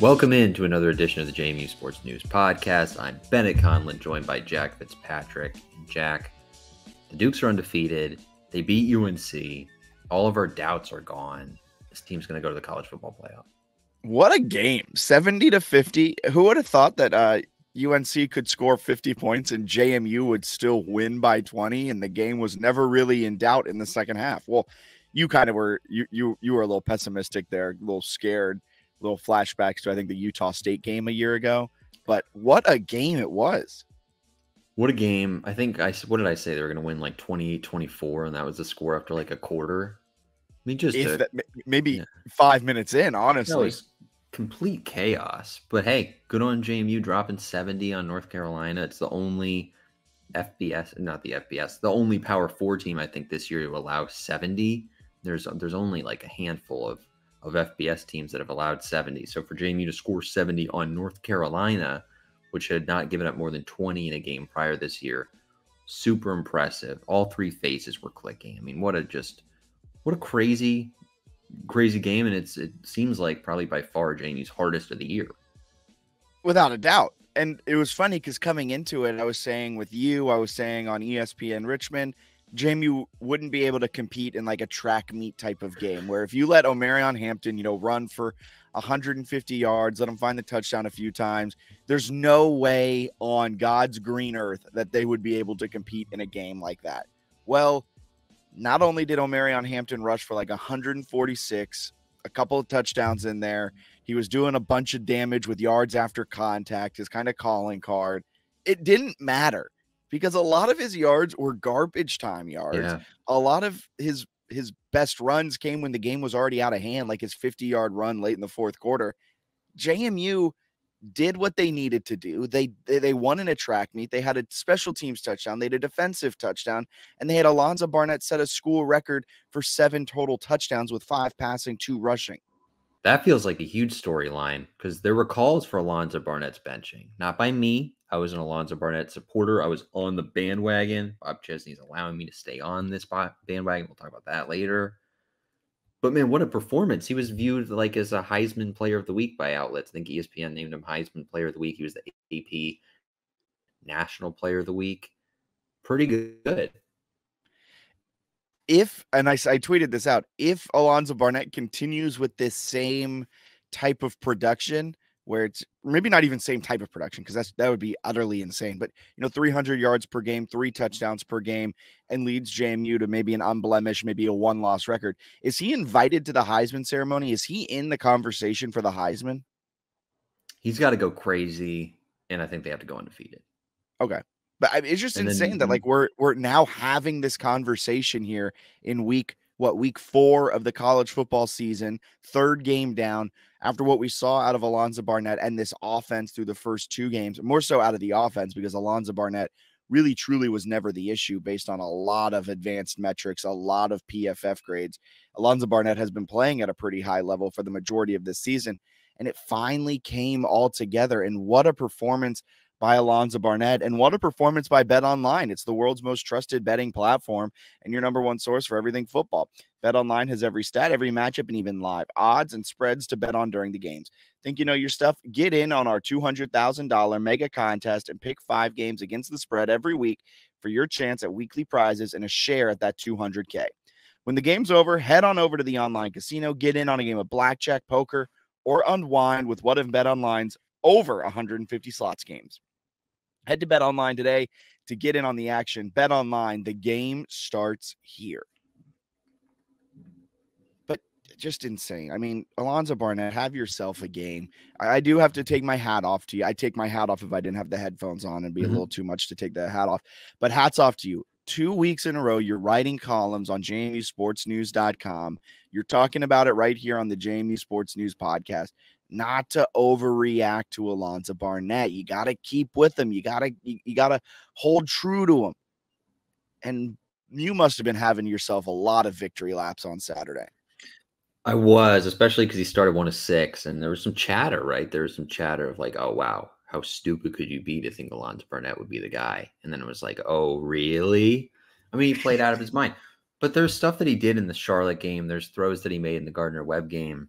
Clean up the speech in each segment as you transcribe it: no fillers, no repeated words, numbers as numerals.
Welcome in to another edition of the JMU Sports News Podcast. I'm Bennett Conlon, joined by Jack Fitzpatrick. Jack, the Dukes are undefeated. They beat UNC. All of our doubts are gone. This team's going to go to the college football playoff. What a game. 70-50. Who would have thought that UNC could score 50 points and JMU would still win by 20, and the game was never really in doubt in the second half? Well, you kind of were you were a little pessimistic there, a little scared, little flashbacks to I think the Utah State game a year ago. But what a game it was. What a game. I think what did I say? They were going to win like 28-24, and that was the score after like a quarter. I mean, just maybe 5 minutes in, honestly. That was complete chaos. But hey, good on JMU dropping 70 on North Carolina. It's the only the only Power 4 team I think this year to allow 70. There's only like a handful of FBS teams that have allowed 70. So for JMU to score 70 on North Carolina, which had not given up more than 20 in a game prior this year, super impressive. All three faces were clicking. I mean, what a crazy game, and it seems like probably by far JMU's hardest of the year. Without a doubt. And it was funny because coming into it, I was saying on ESPN Richmond, JMU wouldn't be able to compete in like a track meet type of game where if you let Omarion Hampton, run for 150 yards, let him find the touchdown a few times, there's no way on God's green earth that they would be able to compete in a game like that. Well, not only did Omarion Hampton rush for like 146, a couple of touchdowns in there, he was doing a bunch of damage with yards after contact, his kind of calling card. It didn't matter because a lot of his yards were garbage time yards. Yeah. A lot of his best runs came when the game was already out of hand, like his 50-yard run late in the fourth quarter. JMU did what they needed to do. They won in a track meet. They had a special teams touchdown. They had a defensive touchdown, and they had Alonzo Barnett set a school record for 7 total touchdowns with 5 passing, 2 rushing. That feels like a huge storyline because there were calls for Alonzo Barnett's benching. Not by me. I was an Alonzo Barnett supporter. I was on the bandwagon. Bob Chesney's allowing me to stay on this bandwagon. We'll talk about that later. But, man, what a performance. He was viewed like as a Heisman Player of the Week by outlets. I think ESPN named him Heisman Player of the Week. He was the AP National Player of the Week. Pretty good. I tweeted this out, if Alonzo Barnett continues with this same type of production, where it's maybe not even same type of production, because that would be utterly insane, but 300 yards per game, 3 touchdowns per game, and leads JMU to maybe an unblemished, maybe a 1-loss record. Is he invited to the Heisman ceremony? Is he in the conversation for the Heisman? He's got to go crazy, and I think they have to go undefeated. Okay. But it's just insane that like we're now having this conversation here in week 4 of the college football season, 3rd game down, after what we saw out of Alonzo Barnett and this offense through the first 2 games, more so out of the offense because Alonzo Barnett really truly was never the issue based on a lot of advanced metrics, a lot of PFF grades. Alonzo Barnett has been playing at a pretty high level for the majority of this season, and it finally came all together. And what a performance by Alonzo Barnett, and what a performance by BetOnline. It's the world's most trusted betting platform and your number one source for everything football. BetOnline has every stat, every matchup, and even live odds and spreads to bet on during the games. Think you know your stuff? Get in on our $200,000 mega contest and pick 5 games against the spread every week for your chance at weekly prizes and a share at that $200K. When the game's over, head on over to the online casino, get in on a game of blackjack, poker, or unwind with one of BetOnline's over 150 slots games. Head to BetOnline today to get in on the action. BetOnline, the game starts here. But just insane. I mean, Alonzo Barnett, have yourself a game. I do have to take my hat off to you. I'd take my hat off if I didn't have the headphones on. It'd be a little too much to take the hat off. But hats off to you. 2 weeks in a row, you're writing columns on JMUSportsNews.com. You're talking about it right here on the JMU Sports News Podcast. Not to overreact to Alonzo Barnett. You got to keep with him. You got to hold true to him. And you must have been having yourself a lot of victory laps on Saturday. I was, especially because he started 1 of 6, and there was some chatter, right? There was some chatter of like, oh, wow, how stupid could you be to think Alonzo Barnett would be the guy? And then it was like, oh, really? I mean, he played out of his mind. But there's stuff that he did in the Charlotte game. There's throws that he made in the Gardner-Webb game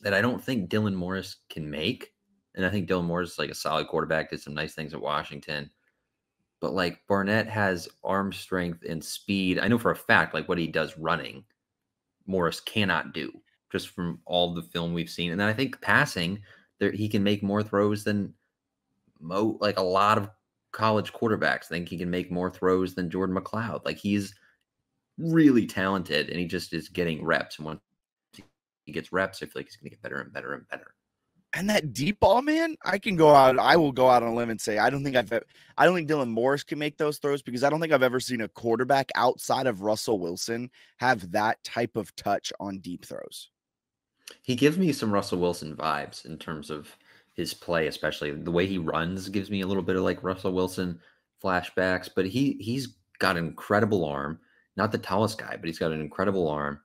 that I don't think Dylan Morris can make. And I think Dylan Morris is like a solid quarterback, did some nice things at Washington. But like Barnett has arm strength and speed. I know for a fact, like what he does running, Morris cannot do just from all the film we've seen. And then I think passing, he can make more throws than like a lot of college quarterbacks. I think he can make more throws than Jordan McLeod. Like he's really talented and he just is getting reps. And once he gets reps, I feel like he's going to get better and better and better. And that deep ball, man, I will go out on a limb and say I don't think Dylan Morris can make those throws, because I don't think I've ever seen a quarterback outside of Russell Wilson have that type of touch on deep throws. He gives me some Russell Wilson vibes in terms of his play, especially the way he runs gives me a little bit of like Russell Wilson flashbacks, but he's got an incredible arm, not the tallest guy, but he's got an incredible arm,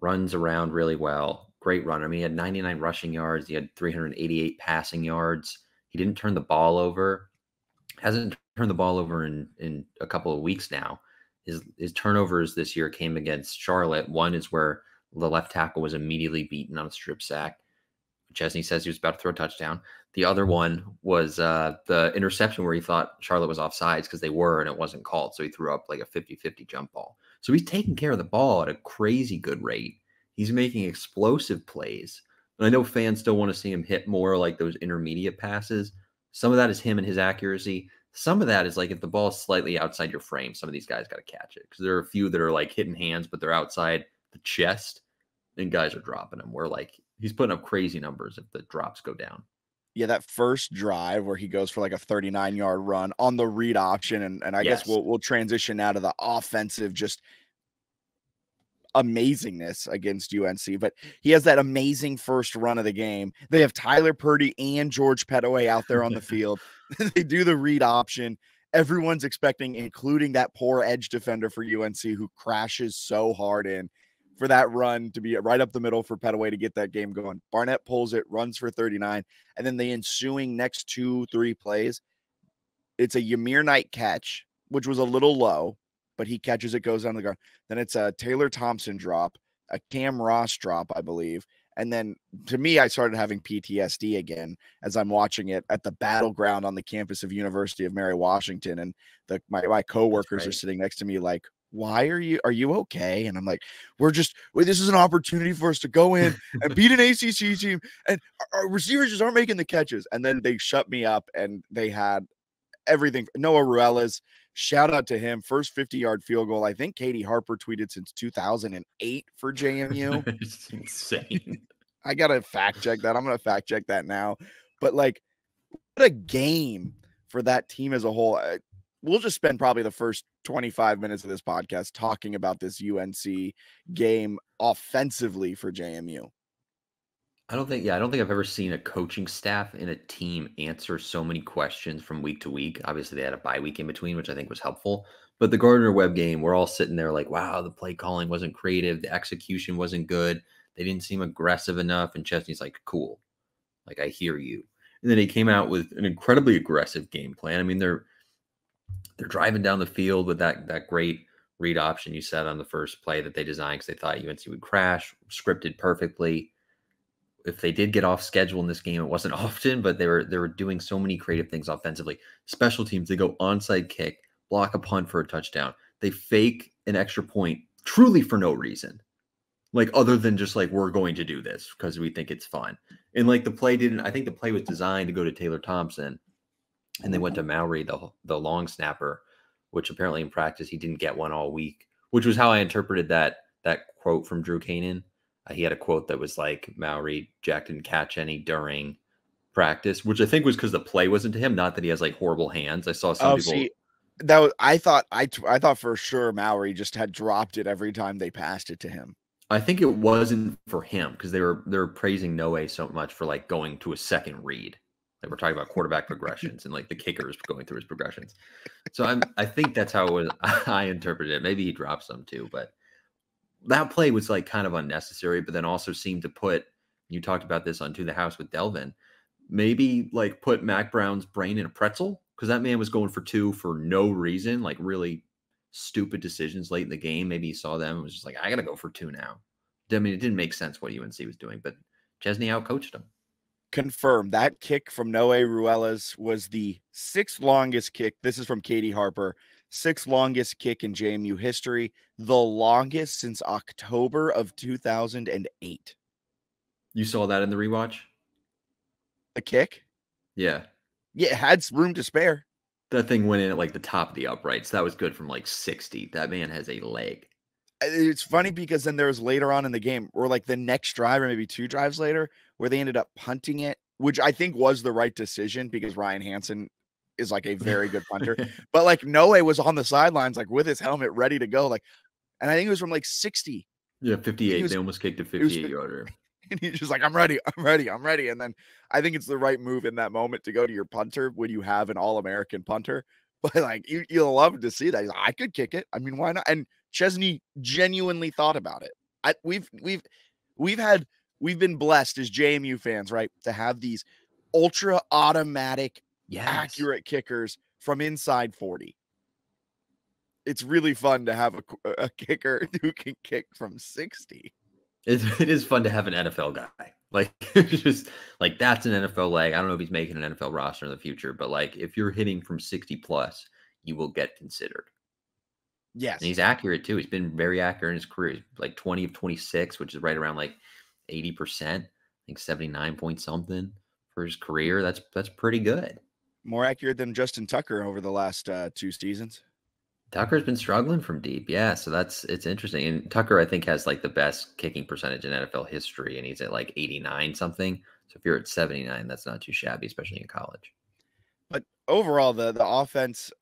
runs around really well. Great runner. I mean, he had 99 rushing yards. He had 388 passing yards. He didn't turn the ball over. Hasn't turned the ball over in a couple of weeks now. His turnovers this year came against Charlotte. One is where the left tackle was immediately beaten on a strip sack. Chesney says he was about to throw a touchdown. The other one was the interception where he thought Charlotte was offsides because they were, and it wasn't called. So he threw up like a 50-50 jump ball. So he's taking care of the ball at a crazy good rate. He's making explosive plays. And I know fans still want to see him hit more like those intermediate passes. Some of that is him and his accuracy. Some of that is like if the ball is slightly outside your frame, some of these guys got to catch it. Because there are a few that are like hitting hands, but they're outside the chest, and guys are dropping them. Where like he's putting up crazy numbers if the drops go down. Yeah, that first drive where he goes for like a 39-yard run on the read option. And I guess we'll transition now to the offensive just amazingness against UNC, but he has that amazing first run of the game. They have Tyler Purdy and George Pettaway out there on the field. They do the read option. Everyone's expecting, including that poor edge defender for UNC who crashes so hard in, for that run to be right up the middle for Pettaway to get that game going. Barnett pulls it, runs for 39, and then the ensuing next 2-3 plays, it's a Ymir Knight catch, which was a little low, but he catches it, goes on the ground. Then it's a Taylor Thompson drop, a Cam Ross drop, I believe. And then to me, I started having PTSD again as I'm watching it at the battleground on the campus of University of Mary Washington. And my coworkers are sitting next to me like, why are you okay? And I'm like, this is an opportunity for us to go in and beat an ACC team. And our receivers just aren't making the catches. And then they shut me up and they had everything. Noah Ruelas, shout out to him. First 50-yard field goal. I think Katie Harper tweeted since 2008 for JMU. It's insane. I got to fact check that. I'm going to fact check that now. But like, what a game for that team as a whole. We'll just spend probably the first 25 minutes of this podcast talking about this UNC game offensively for JMU. I don't think I've ever seen a coaching staff and a team answer so many questions from week to week. Obviously, they had a bye week in between, which I think was helpful. But the Gardner-Webb game, we're all sitting there like, wow, the play calling wasn't creative. The execution wasn't good. They didn't seem aggressive enough. And Chesney's like, cool. Like, I hear you. And then he came out with an incredibly aggressive game plan. I mean, they're driving down the field with that great read option you said on the first play that they designed because they thought UNC would crash, scripted perfectly. If they did get off schedule in this game, it wasn't often, but they were doing so many creative things offensively. Special teams, they go onside kick, block a punt for a touchdown. They fake an extra point truly for no reason. Like other than just like, we're going to do this because we think it's fun. And like I think the play was designed to go to Taylor Thompson and they went to Mowry, the long snapper, which apparently in practice, he didn't get one all week, which was how I interpreted that quote from Drew Kanan. He had a quote that was like, Mowry, Jack didn't catch any during practice, which I think was because the play wasn't to him, not that he has like horrible hands. I saw some people. I thought for sure Mowry just had dropped it every time they passed it to him. I think it wasn't for him because they were praising Noe so much for like going to a second read. Like we're talking about quarterback progressions and like the kickers going through his progressions. So I think that's how it was. I interpreted it. Maybe he dropped some too, but that play was like kind of unnecessary, but then also seemed to put, you talked about this on To the House with Delvin, maybe like put Mac Brown's brain in a pretzel because that man was going for 2 for no reason, like really stupid decisions late in the game. Maybe he saw them and was just like, I got to go for 2 now. I mean, it didn't make sense what UNC was doing, but Chesney outcoached him. Confirmed. That kick from Noe Ruelas was the 6th longest kick. This is from Katie Harper. 6th longest kick in JMU history. The longest since October of 2008. You saw that in the rewatch? A kick? Yeah. Yeah, it had room to spare. That thing went in at like the top of the uprights. That was good from like 60. That man has a leg. It's funny because then there was later on in the game, or like the next drive, or maybe 2 drives later, where they ended up punting it, which I think was the right decision because Ryan Hansen is like a very good punter. But like Noe was on the sidelines, like with his helmet ready to go. Like, and I think it was from like 60. Yeah, 58. They almost kicked a 58-yarder. And he's just like, I'm ready. And then I think it's the right move in that moment to go to your punter when you have an All-American punter. But like you'll love to see that. He's like, I could kick it. I mean, why not? And Chesney genuinely thought about it. We've been blessed as JMU fans, right, to have these ultra automatic, accurate kickers from inside 40. It's really fun to have a kicker who can kick from 60. It is fun to have an NFL guy. Like, just like that's an NFL leg. I don't know if he's making an NFL roster in the future, but like if you're hitting from 60 plus, you will get considered. Yes. And he's accurate too. He's been very accurate in his career. He's like 20 of 26, which is right around like 80%. I think 79 point something for his career. That's pretty good. More accurate than Justin Tucker over the last 2 seasons. Tucker's been struggling from deep. Yeah. So it's interesting. And Tucker, I think, has like the best kicking percentage in NFL history. And he's at like 89 something. So if you're at 79, that's not too shabby, especially in college. But overall, the offense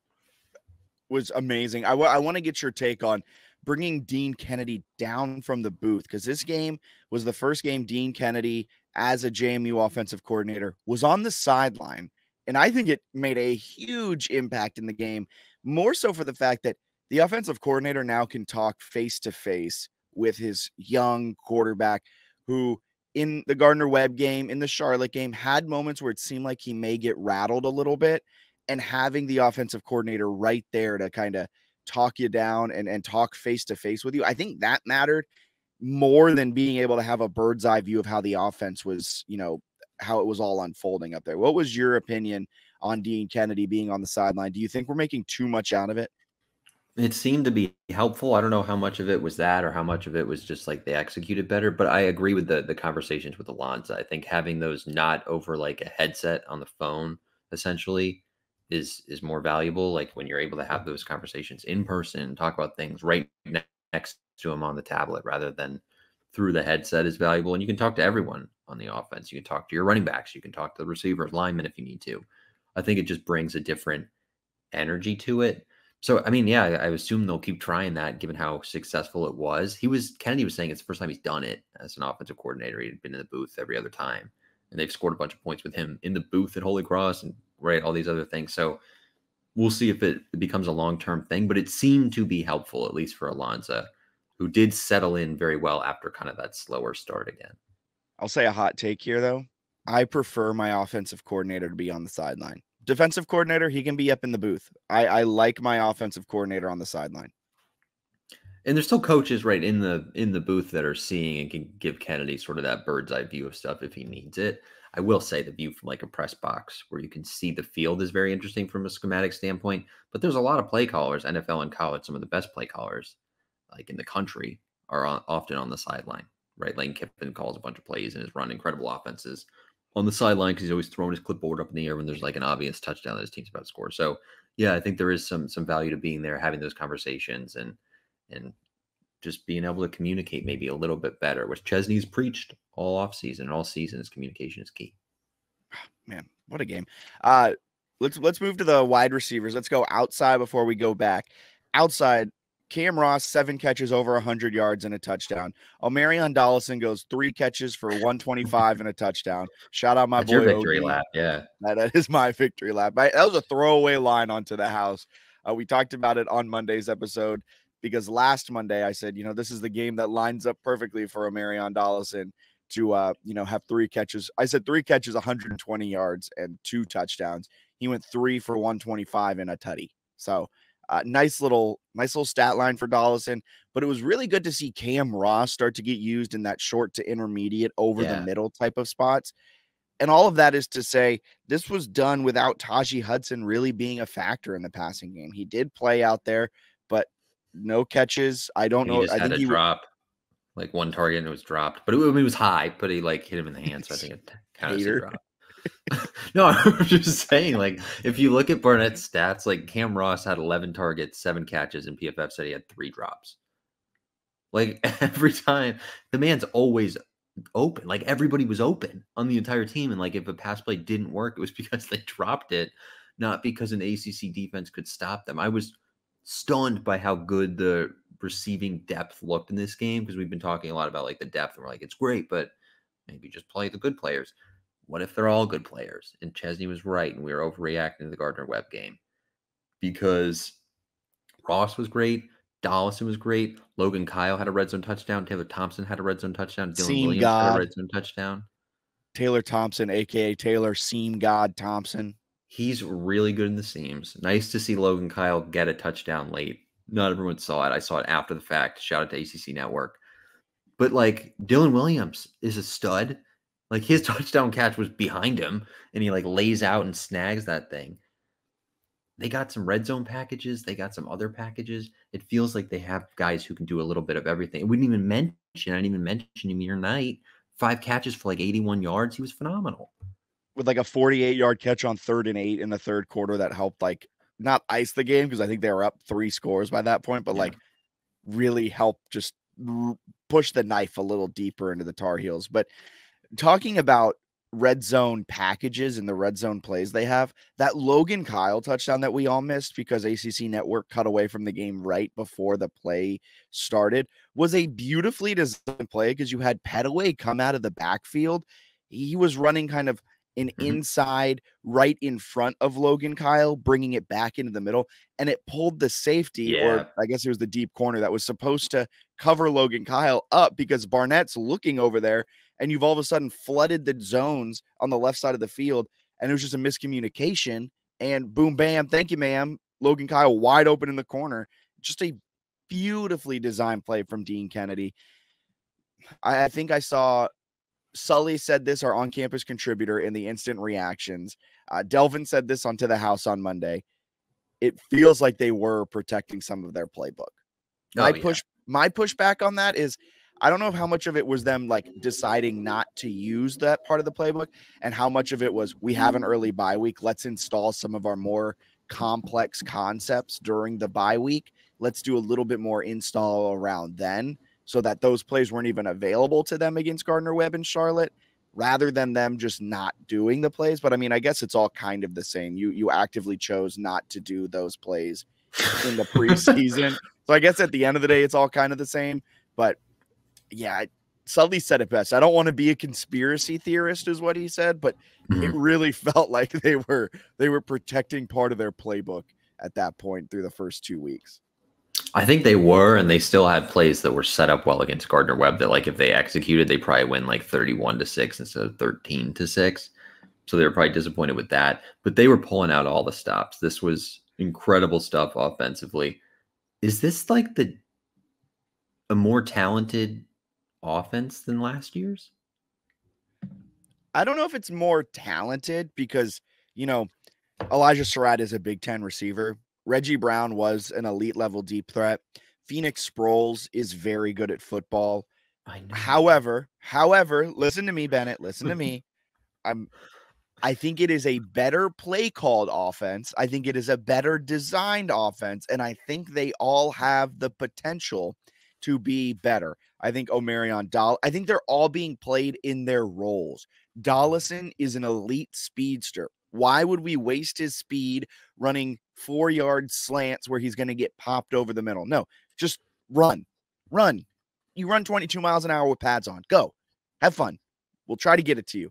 was amazing. I want to get your take on bringing Dean Kennedy down from the booth, because this game was the first game Dean Kennedy, as a JMU offensive coordinator, was on the sideline. And I think it made a huge impact in the game, more so for the fact that the offensive coordinator now can talk face-to-face with his young quarterback, who in the Gardner-Webb game, in the Charlotte game, had moments where it seemed like he may get rattled a little bit. And having the offensive coordinator right there to kind of talk you down and talk face-to-face with you, I think that mattered more than being able to have a bird's eye view of how the offense was, how it was all unfolding up there. What was your opinion on Dean Kennedy being on the sideline? Do you think we're making too much out of it? It seemed to be helpful. I don't know how much of it was that or how much of it was just like they executed better, but I agree with the conversations with Alonzo. I think having those not over like a headset on the phone essentially is more valuable. Like when you're able to have those conversations in person and talk about things right next to him on the tablet rather than through the headset is valuable. And you can talk to everyone on the offense. You can talk to your running backs. You can talk to the receivers, linemen if you need to. I think it just brings a different energy to it. So, I mean, yeah, I assume they'll keep trying that given how successful it was. Kennedy was saying it's the first time he's done it as an offensive coordinator. He'd been in the booth every other time, and they've scored a bunch of points with him in the booth at Holy Cross and all these other things. So we'll see if it becomes a long-term thing, but it seemed to be helpful, at least for Alonzo, who did settle in very well after kind of that slower start again. I'll say a hot take here, though. I prefer my offensive coordinator to be on the sideline. Defensive coordinator, he can be up in the booth. I like my offensive coordinator on the sideline. And there's still coaches right in the booth that are seeing and can give Kennedy sort of that bird's eye view of stuff if he needs it. I will say the view from like a press box where you can see the field is very interesting from a schematic standpoint, but there's a lot of play callers, NFL and college, some of the best play callers like in the country are often on the sideline, right? Lane Kiffin calls a bunch of plays and has run incredible offenses on the sideline because he's always throwing his clipboard up in the air when there's like an obvious touchdown that his team's about to score. So yeah, I think there is some value to being there, having those conversations and just being able to communicate maybe a little bit better, which Chesney's preached all offseason, all seasons. Communication is key. Man, what a game. Let's move to the wide receivers. Let's go outside before we go back. Outside, Cam Ross, 7 catches over 100 yards and a touchdown. Omarion Dollison goes 3 catches for 125 and a touchdown. Shout out my boy. Your victory lap, yeah. That is my victory lap. That was a throwaway line onto the house. We talked about it on Monday's episode because last Monday I said, this is the game that lines up perfectly for Omarion Dollison to, have 3 catches. I said 3 catches, 120 yards and 2 touchdowns. He went 3 for 125 and a tutty. So Nice little stat line for Dollison, but it was really good to see Cam Ross start to get used in that short to intermediate over the middle type of spots. And all of that is to say this was done without Tajee Hudson really being a factor in the passing game. He did play out there, but no catches. I don't know. He just had a drop, like one target and it was dropped, but it was high, but he like hit him in the hand. So I think it kind of a drop. No, I'm just saying, like, if you look at Barnett's stats, like Cam Ross had 11 targets, 7 catches, and PFF said he had 3 drops. Like every time, the man's always open. Like everybody was open on the entire team. And like if a pass play didn't work, it was because they dropped it, not because an ACC defense could stop them. I was stunned by how good the receiving depth looked in this game, because we've been talking a lot about like the depth, and we're like, it's great, but maybe just play the good players. What if they're all good players? And Chesney was right, and we were overreacting to the Gardner-Webb game, because Ross was great, Dollison was great, Logan Kyle had a red zone touchdown, Taylor Thompson had a red zone touchdown, Dylan Williams had a red zone touchdown. Taylor Thompson, a.k.a. Taylor Seam God Thompson. He's really good in the seams. Nice to see Logan Kyle get a touchdown late. Not everyone saw it. I saw it after the fact. Shout out to ACC Network. But like Dylan Williams is a stud. Like his touchdown catch was behind him, and he like lays out and snags that thing. They got some red zone packages. They got some other packages. It feels like they have guys who can do a little bit of everything. I didn't even mention Amir Knight. 5 catches for like 81 yards. He was phenomenal. With like a 48-yard catch on 3rd and 8 in the third quarter that helped like not ice the game, because I think they were up 3 scores by that point, but like really helped just push the knife a little deeper into the Tar Heels. But talking about red zone packages and the red zone plays they have, that Logan Kyle touchdown that we all missed because ACC Network cut away from the game right before the play started was a beautifully designed play, because you had Petaway come out of the backfield. He was running kind of an inside right in front of Logan Kyle, bringing it back into the middle, and it pulled the safety, or I guess it was the deep corner that was supposed to cover Logan Kyle up, because Barnett's looking over there, and you've all of a sudden flooded the zones on the left side of the field, and it was just a miscommunication, and boom, bam, thank you, ma'am. Logan Kyle wide open in the corner. Just a beautifully designed play from Dean Kennedy. I think I saw Sully said this, our on-campus contributor, in the instant reactions. Delvin said this onto the house on Monday. It feels like they were protecting some of their playbook. My pushback on that is, I don't know how much of it was them like deciding not to use that part of the playbook, and how much of it was, we have an early bye week, let's install some of our more complex concepts during the bye week. Let's do a little bit more install around then, so that those plays weren't even available to them against Gardner-Webb and Charlotte, rather than them just not doing the plays. But I mean, I guess it's all kind of the same. You actively chose not to do those plays in the preseason. So I guess at the end of the day, it's all kind of the same. But yeah, Sully said it best. I don't want to be a conspiracy theorist, is what he said, but it really felt like they were protecting part of their playbook at that point through the first 2 weeks. I think they were, and they still had plays that were set up well against Gardner-Webb that, like, if they executed, they probably win like 31-6 instead of 13-6. So they were probably disappointed with that. But they were pulling out all the stops. This was incredible stuff offensively. Is this like a more talented offense than last year's? I don't know if it's more talented, because, you know, Elijah Surratt is a Big Ten receiver. Reggie Brown was an elite level deep threat. Phoenix Sproles is very good at football. I know. However, listen to me, Bennett, listen to me. I think it is a better play called offense. I think it is a better designed offense. And I think they all have the potential to be better. I think I think they're all being played in their roles. Dollison is an elite speedster. Why would we waste his speed running 4-yard slants where he's going to get popped over the middle? No, just run. You run 22 miles an hour with pads on. Go. Have fun. We'll try to get it to you.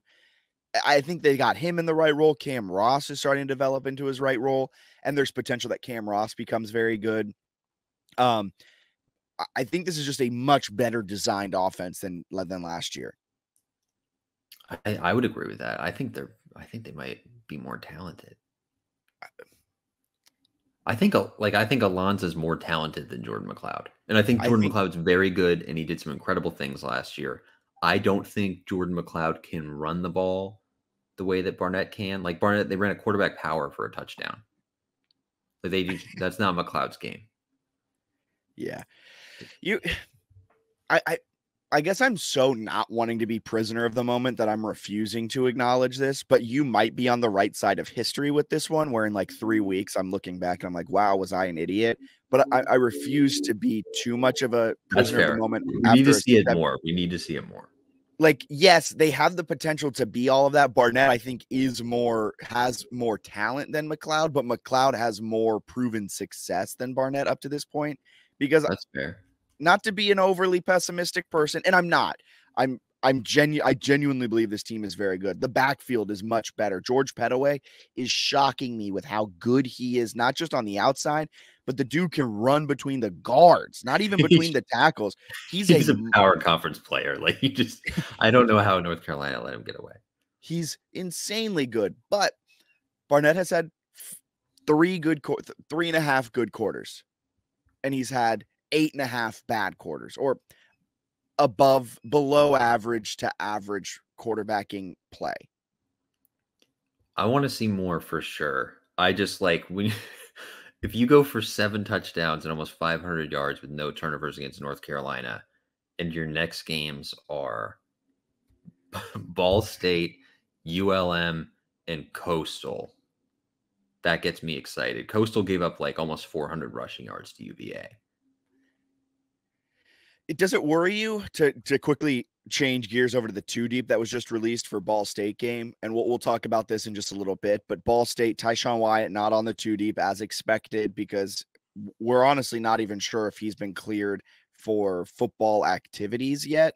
I think they got him in the right role. Cam Ross is starting to develop into his right role, and there's potential that Cam Ross becomes very good. I think this is just a much better designed offense than last year. I would agree with that. I think they might be more talented. I think Alonzo's more talented than Jordan McLeod. And I think Jordan McLeod's very good, and he did some incredible things last year. I don't think Jordan McLeod can run the ball the way that Barnett can. Like Barnett, they ran a quarterback power for a touchdown. That's not McLeod's game. Yeah. I guess I'm so not wanting to be prisoner of the moment that I'm refusing to acknowledge this, but you might be on the right side of history with this one, where in like 3 weeks, I'm looking back and I'm like, wow, was I an idiot? But I refuse to be too much of a prisoner of the moment. We need to see it more. We need to see it more. Like, yes, they have the potential to be all of that. Barnett, I think, has more talent than McLeod, but McLeod has more proven success than Barnett up to this point. Because that's fair. Not to be an overly pessimistic person, and I'm not. I genuinely believe this team is very good. The backfield is much better. George Pettaway is shocking me with how good he is, not just on the outside, but the dude can run between the guards, not even between the tackles. He's a power conference player. Like I don't know how North Carolina let him get away. He's insanely good, but Barnett has had 3.5 good quarters, and he's had 8.5 bad quarters, or below average to average quarterbacking play. I want to see more for sure. I just like if you go for 7 touchdowns and almost 500 yards with no turnovers against North Carolina, and your next games are Ball State, ULM, and Coastal, that gets me excited. Coastal gave up like almost 400 rushing yards to UVA. Does it worry you to quickly change gears over to the 2 deep that was just released for Ball State game? And we'll talk about this in just a little bit, but Ball State, Tyshawn Wyatt, not on the 2 deep as expected, because we're honestly not even sure if he's been cleared for football activities yet,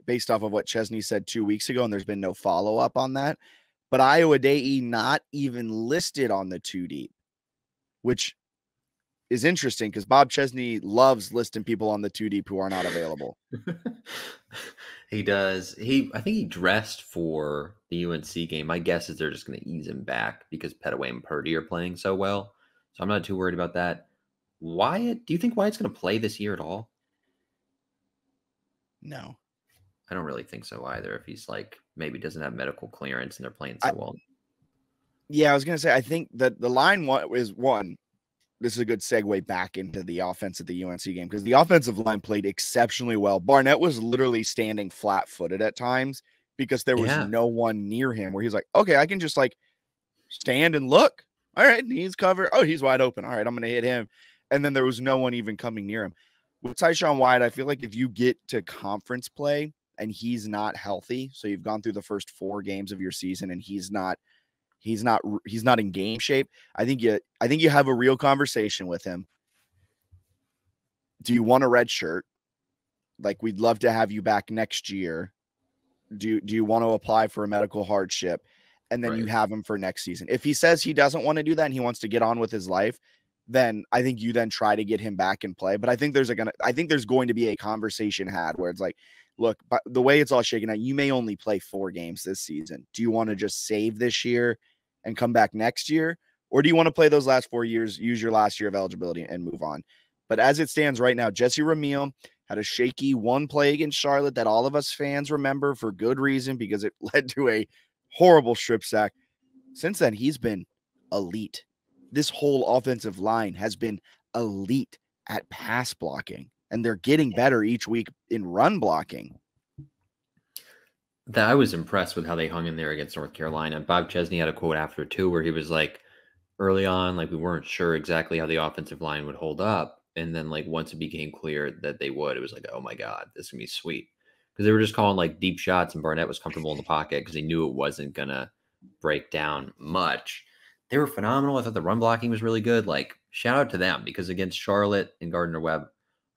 based off of what Chesney said 2 weeks ago. And there's been no follow-up on that, but Iowa Day not even listed on the 2 deep, which is interesting because Bob Chesney loves listing people on the 2 deep who are not available. He does. I think he dressed for the UNC game. My guess is they're just going to ease him back because Pettaway and Purdy are playing so well. So I'm not too worried about that. Wyatt, do you think Wyatt's going to play this year at all? No. I don't really think so either. If he's like maybe doesn't have medical clearance and they're playing so well. Yeah, I was going to say, I think that the line is one. This is a good segue back into the offense at the UNC game, because the offensive line played exceptionally well. Barnett was literally standing flat-footed at times because there was no one near him, where he's like, okay, I can just like stand and look. All right, he's covered. Oh, he's wide open. All right, I'm going to hit him. And then there was no one even coming near him. With Tyshawn Wyatt, I feel like if you get to conference play and he's not healthy, so you've gone through the first 4 games of your season and he's not in game shape, I think you have a real conversation with him. Do you want a red shirt? Like, we'd love to have you back next year. Do you want to apply for a medical hardship? And then you have him for next season. If he says he doesn't want to do that and he wants to get on with his life, then I think you then try to get him back in play. But I think there's going to be a conversation had where it's like, look, but the way it's all shaken out, you may only play 4 games this season. Do you want to just save this year and come back next year? Or do you want to play those last 4 years, use your last year of eligibility and move on? But as it stands right now, Jesse Ramil had a shaky 1 play against Charlotte that all of us fans remember for good reason, because it led to a horrible strip sack. Since then, he's been elite. This whole offensive line has been elite at pass blocking, and they're getting better each week in run blocking. I was impressed with how they hung in there against North Carolina. Bob Chesney had a quote after too, where he was like, early on, like we weren't sure exactly how the offensive line would hold up. And then like once it became clear that they would, it was like, oh my God, this is gonna be sweet. Because they were just calling like deep shots and Barnett was comfortable in the pocket because he knew it wasn't gonna break down much. They were phenomenal. I thought the run blocking was really good. Like, shout out to them, because against Charlotte and Gardner-Webb,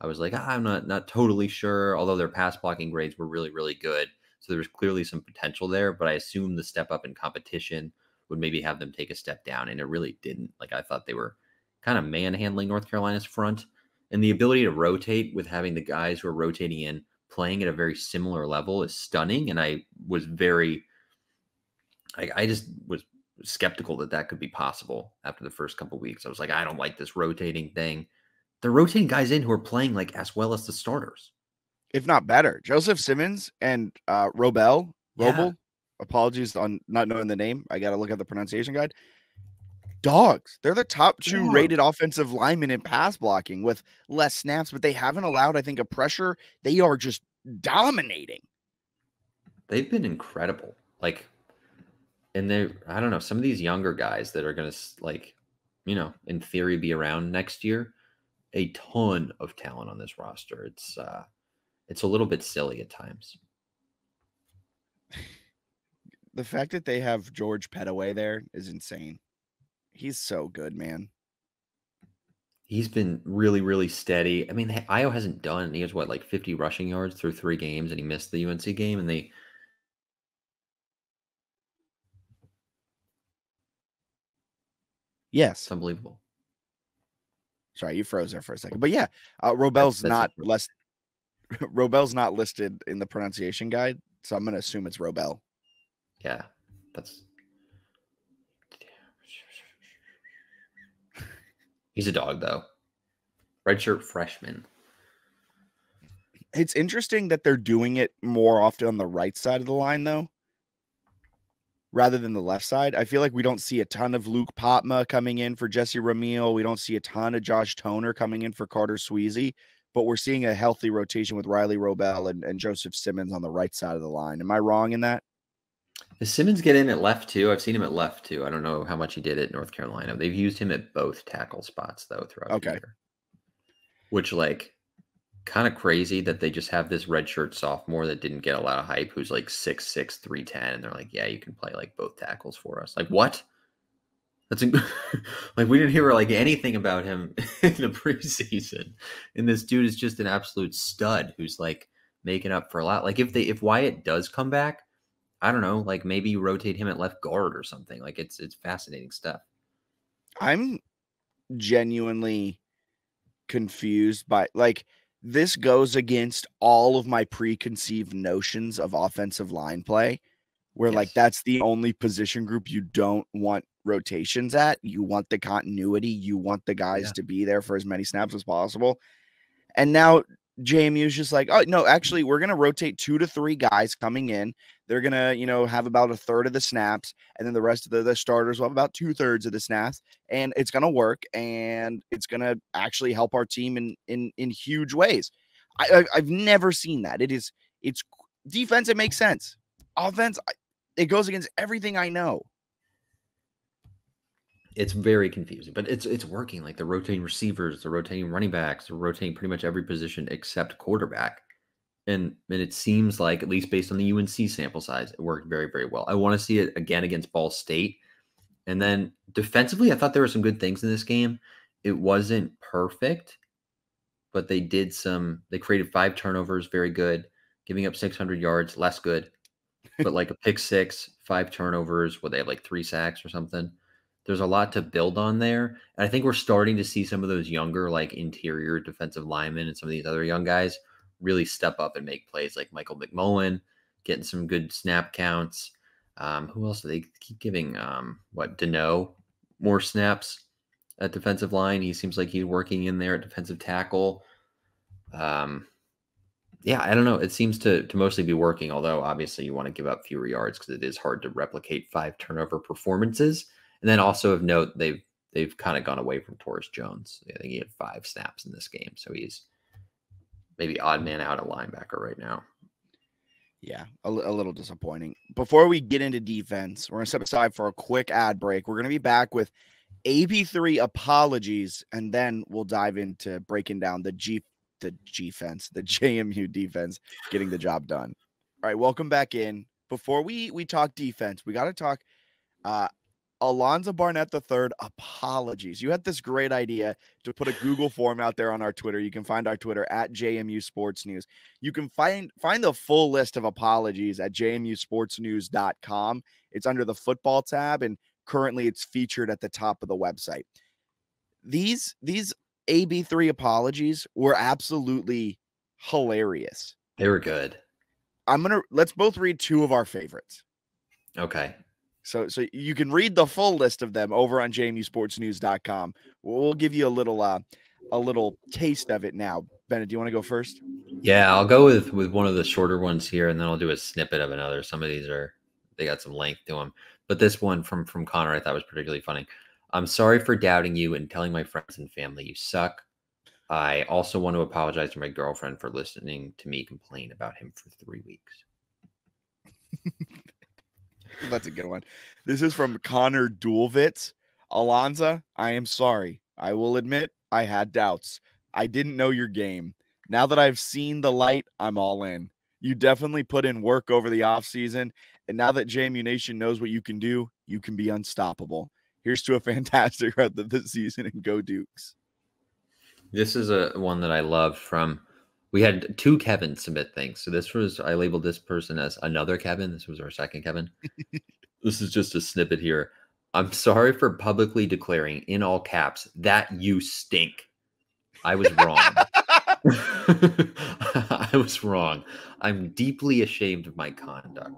I was like, I'm not totally sure, although their pass blocking grades were really, really good. So there was clearly some potential there, but I assumed the step up in competition would maybe have them take a step down, and it really didn't. Like, I thought they were kind of manhandling North Carolina's front, and the ability to rotate with having the guys who are rotating in playing at a very similar level is stunning. And I was very, I just was skeptical that could be possible after the first couple of weeks. I was like, I don't like this rotating thing. They're rotating guys in who are playing like as well as the starters, if not better. Joseph Simmons and Robel, yeah. apologies on not knowing the name. I got to look at the pronunciation guide. Dogs. They're the top 2 rated offensive linemen in pass blocking with less snaps, but they haven't allowed, I think, a pressure. They are just dominating. They've been incredible. Like, and I don't know, some of these younger guys that are going to, like, you know, in theory be around next year, a ton of talent on this roster. It's a little bit silly at times. The fact that they have George Pettaway there is insane. He's so good, man. He's been really, really steady. I mean, Iowa hasn't done. He has what, like 50 rushing yards through 3 games, and he missed the UNC game, and they. Yes, it's unbelievable. Sorry, you froze there for a second, but yeah, Robel's not less. Robel's not listed in the pronunciation guide, so I'm going to assume it's Robel. Yeah, that's. He's a dog, though. Redshirt freshman. It's interesting that they're doing it more often on the right side of the line, though, rather than the left side. I feel like we don't see a ton of Luke Potma coming in for Jesse Ramil. We don't see a ton of Josh Toner coming in for Carter Sweezy, but we're seeing a healthy rotation with Riley Robel and Joseph Simmons on the right side of the line. Am I wrong in that? Does Simmons get in at left too? I've seen him at left too. I don't know how much he did at North Carolina. They've used him at both tackle spots though throughout the year. Which, like, kind of crazy that they just have this redshirt sophomore that didn't get a lot of hype, who's like 6'6", 310, and they're like, yeah, you can play like both tackles for us. Like, what? That's like, we didn't hear like anything about him in the preseason, and this dude is just an absolute stud who's like making up for a lot. Like, if Wyatt does come back, I don't know, like maybe you rotate him at left guard or something. Like, it's fascinating stuff. I'm genuinely confused by, like, this goes against all of my preconceived notions of offensive line play, where like that's the only position group you don't want rotations at. You want the continuity. You want the guys to be there for as many snaps as possible. And now JMU is just like, oh, no, actually, we're going to rotate 2 to 3 guys coming in. They're going to, you know, have about a third of the snaps. And then the rest of the starters will have about 2/3 of the snaps. And it's going to work. And it's going to actually help our team in huge ways. I've never seen that. It's defense. It makes sense. Offense, it goes against everything I know. It's very confusing, but it's working. Like, they're rotating receivers, they're rotating running backs, they're rotating pretty much every position except quarterback. And it seems like, at least based on the UNC sample size, it worked very, very well. I want to see it again against Ball State. And then defensively, I thought there were some good things in this game. It wasn't perfect, but they created 5 turnovers, very good. Giving up 600 yards, less good. But like a pick 6, 5 turnovers, they have like 3 sacks or something. There's a lot to build on there. And I think we're starting to see some of those younger, like, interior defensive linemen and some of these other young guys really step up and make plays, like Michael McMullen getting some good snap counts. Who else do they keep giving? Deneau more snaps at defensive line. He seems like he's working in there at defensive tackle. Yeah, I don't know. It seems to mostly be working, although obviously you want to give up fewer yards because it is hard to replicate 5 turnover performances. And then also of note, they've kind of gone away from Torres Jones. I think he had 5 snaps in this game, so he's maybe odd man out at linebacker right now. Yeah, a little disappointing. Before we get into defense, we're going to step aside for a quick ad break. We're going to be back with AB3 apologies, and then we'll dive into breaking down the JMU defense getting the job done. All right, welcome back in. Before we talk defense, we got to talk Alonzo Barnett III, apologies. You had this great idea to put a Google form out there on our Twitter. You can find our Twitter at JMU Sports News. You can find the full list of apologies at jmusportsnews.com. It's under the football tab, and currently it's featured at the top of the website. These AB3 apologies were absolutely hilarious. They were good. Let's both read 2 of our favorites. Okay. So you can read the full list of them over on JMUSportsNews.com. We'll give you a little taste of it now. Bennett, do you want to go first? Yeah, I'll go with one of the shorter ones here, and then I'll do a snippet of another. Some of these they got some length to them, but this one from Connor I thought was particularly funny. I'm sorry for doubting you and telling my friends and family you suck. I also want to apologize to my girlfriend for listening to me complain about him for 3 weeks. That's a good one. This is from Connor Dulvitz. Alonza, I am sorry. I will admit I had doubts. I didn't know your game. Now that I've seen the light, I'm all in. You definitely put in work over the offseason, and now that JMU Nation knows what you can do, you can be unstoppable. Here's to a fantastic rest of the season, and go Dukes. This is a one that I love from – we had 2 Kevin submit things. So this was – I labeled this person as another Kevin. This was our second Kevin. This is just a snippet here. I'm sorry for publicly declaring in all caps that you stink. I was wrong. I was wrong. I'm deeply ashamed of my conduct.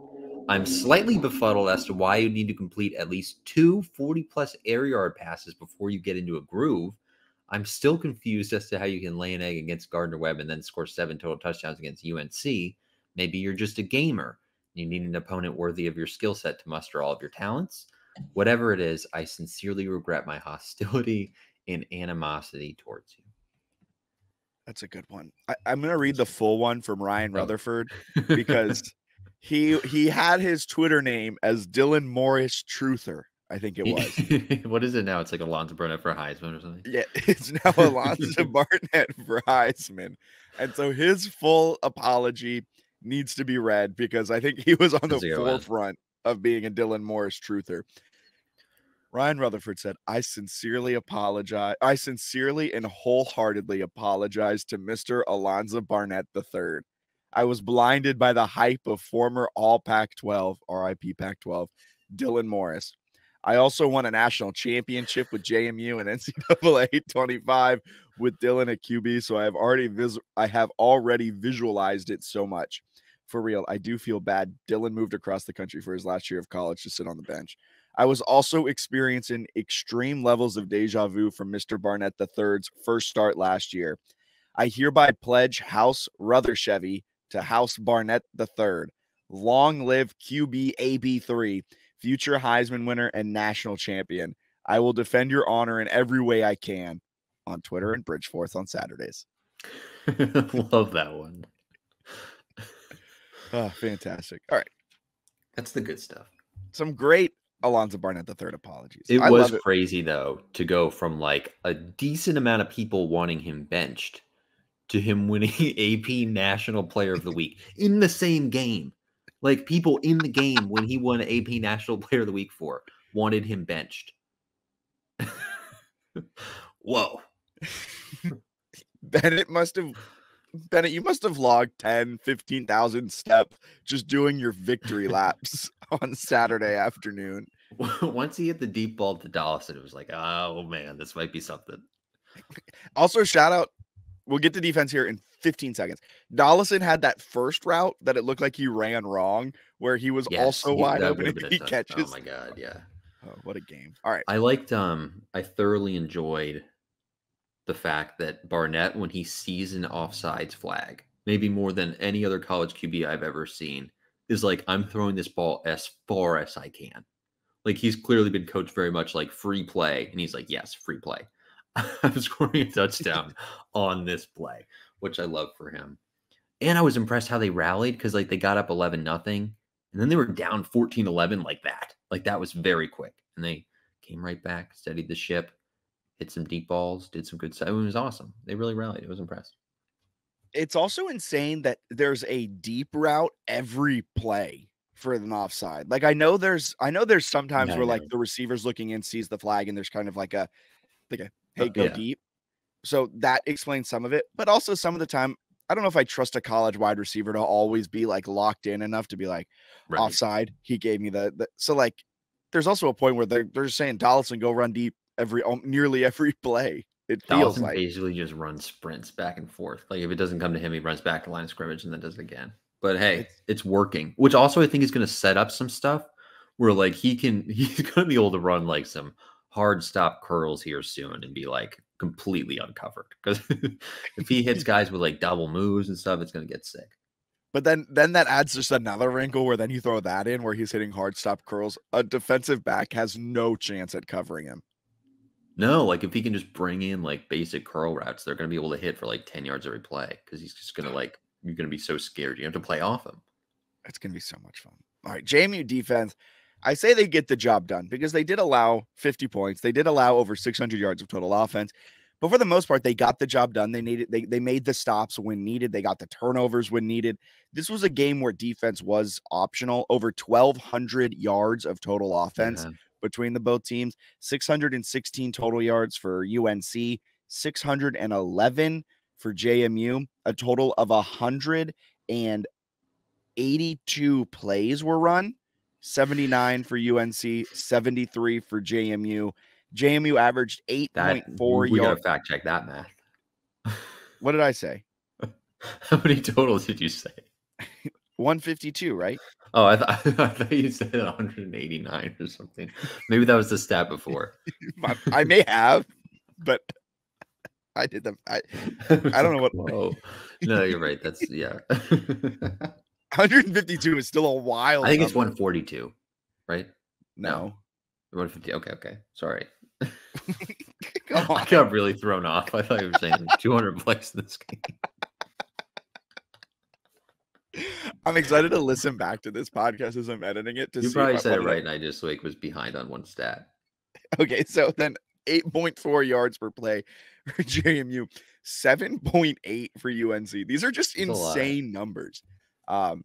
I'm slightly befuddled as to why you need to complete at least 2 40-plus air yard passes before you get into a groove. I'm still confused as to how you can lay an egg against Gardner-Webb and then score 7 total touchdowns against UNC. Maybe you're just a gamer. You need an opponent worthy of your skill set to muster all of your talents. Whatever it is, I sincerely regret my hostility and animosity towards you. That's a good one. I'm going to read the full one from Ryan Rutherford because he had his Twitter name as Dylan Morris Truther. I think it was. What is it now? It's like Alonzo Barnett for Heisman or something? Yeah, it's now Alonzo Barnett for Heisman. And so his full apology needs to be read because I think he was on the forefront of being a Dylan Morris Truther. Ryan Rutherford said, I sincerely apologize. I sincerely and wholeheartedly apologize to Mr. Alonzo Barnett III. I was blinded by the hype of former All Pac-12, RIP Pac-12, Dylan Morris. I also won a national championship with JMU and NCAA 25 with Dylan at QB, so I have already visualized it so much. For real, I do feel bad. Dylan moved across the country for his last year of college to sit on the bench. I was also experiencing extreme levels of deja vu from Mr. Barnett III's first start last year. I hereby pledge House Ruthershevy to House Barnett III. Long live QB AB3, future Heisman winner and national champion. I will defend your honor in every way I can. On Twitter and Bridgeforth on Saturdays. Love that one. Oh, fantastic. All right. That's the good stuff. Some great Alonzo Barnett III apologies. It was crazy, though, to go from like a decent amount of people wanting him benched to him winning AP National Player of the Week in the same game. Like people in the game when he won AP National Player of the Week for wanted him benched. Whoa. Bennett, you must have logged 10, 15,000 steps just doing your victory laps on Saturday afternoon. Once he hit the deep ball to Dollison, it was like, oh man, this might be something. Also, shout out, we'll get to defense here in 15 seconds. Dollison had that first route that it looked like he ran wrong, where he was also wide open and he catches. Oh my God, yeah. Oh, what a game. All right. I thoroughly enjoyed the fact that Barnett, when he sees an offsides flag, maybe more than any other college QB I've ever seen, is like, I'm throwing this ball as far as I can. Like, he's clearly been coached very much like free play, and he's like, yes, free play. I'm scoring a touchdown on this play, which I love for him. And I was impressed how they rallied because, like, they got up 11-0, and then they were down 14-11 like that. Like, that was very quick. And they came right back, steadied the ship, hit some deep balls, did some good stuff. It was awesome. They really rallied. I was impressed. It's also insane that there's a deep route every play for an offside. Like, I know there's sometimes where like the receiver's looking in, sees the flag, and there's kind of like a hey, go deep. So that explains some of it. But also some of the time, I don't know if I trust a college wide receiver to always be like locked in enough to be like offside. He gave me the so like there's also a point where they're just saying Dollison go run deep nearly every play. It feels like basically just runs sprints back and forth. Like if it doesn't come to him, he runs back to line of scrimmage and then does it again. But hey, it's working, which also I think is going to set up some stuff where like he's gonna be able to run like some hard stop curls here soon and be like completely uncovered. Because if he hits guys with like double moves and stuff, it's gonna get sick. But then that adds just another wrinkle where then you throw that in where he's hitting hard stop curls. A defensive back has no chance at covering him. No, like if he can just bring in like basic curl routes, they're going to be able to hit for like 10 yards every play because he's just going to like, you're going to be so scared. You have to play off him. It's going to be so much fun. All right, JMU defense. I say they get the job done because they did allow 50 points. They did allow over 600 yards of total offense. But for the most part, they got the job done. They made the stops when needed. They got the turnovers when needed. This was a game where defense was optional. Over 1,200 yards of total offense between the both teams. 616 total yards for UNC. 611 for JMU. A total of 182 plays were run. 79 for UNC. 73 for JMU. JMU averaged 8.4 yards. We got to fact check that math. What did I say? How many totals did you say? 152, right? Oh, I thought you said 189 or something. Maybe that was the stat before. I may have, but I did them. I don't know what. Whoa. No, you're right. That's, yeah. 152 is still a wild. I think it's 142, right? No. 150. Okay. Sorry. Come on. I got really thrown off. I thought you were saying 200 plays in this game. I'm excited to listen back to this podcast as I'm editing it. You probably said it right, and I just like was behind on one stat. Okay, so then 8.4 yards per play for JMU, 7.8 for UNC. These are just insane numbers. All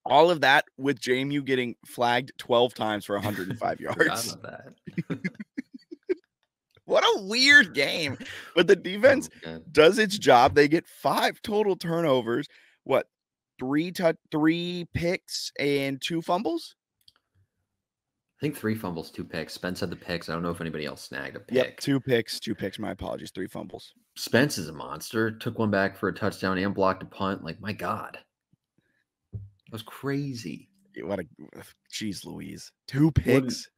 of that with JMU getting flagged 12 times for 105 yards. What a weird game. But the defense does its job. They get 5 total turnovers. What? 3 picks and 2 fumbles? I think 3 fumbles, 2 picks. Spence had the picks. I don't know if anybody else snagged a pick. Yep, 2 picks. My apologies. 3 fumbles. Spence is a monster. Took one back for a touchdown and blocked a punt. Like, my God. That was crazy. Jeez Louise. 2 picks.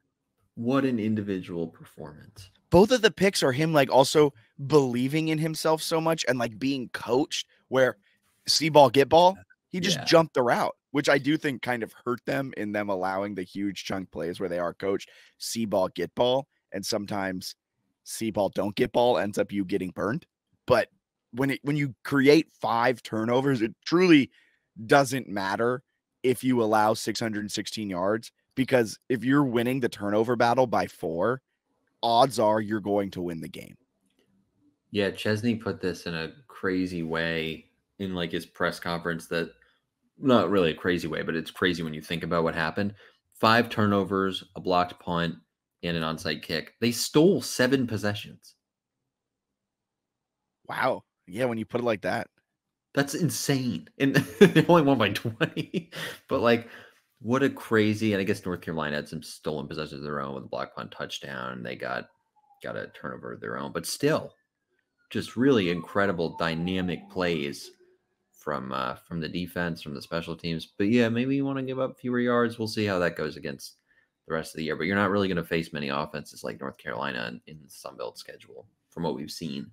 What an individual performance. Both of the picks are him like also believing in himself so much and like being coached where see ball, get ball. He just jumped the route, which I do think kind of hurt them in them allowing the huge chunk plays where they are coached see ball, get ball. And sometimes see ball, don't get ball ends up you getting burned. But when you create 5 turnovers, it truly doesn't matter if you allow 616 yards, because if you're winning the turnover battle by 4, odds are you're going to win the game. Yeah, Chesney put this in a crazy way in like his press conference, that not really a crazy way, but it's crazy when you think about what happened. 5 turnovers, a blocked punt, and an onside kick. They stole 7 possessions. Wow. Yeah, when you put it like that. That's insane. And they only won by 20. But like, what a crazy, and I guess North Carolina had some stolen possessions of their own with a block punt touchdown. They got a turnover of their own, but still just really incredible dynamic plays from the defense, from the special teams. But yeah, maybe you want to give up fewer yards. We'll see how that goes against the rest of the year. But you're not really going to face many offenses like North Carolina in the Sun Belt schedule from what we've seen.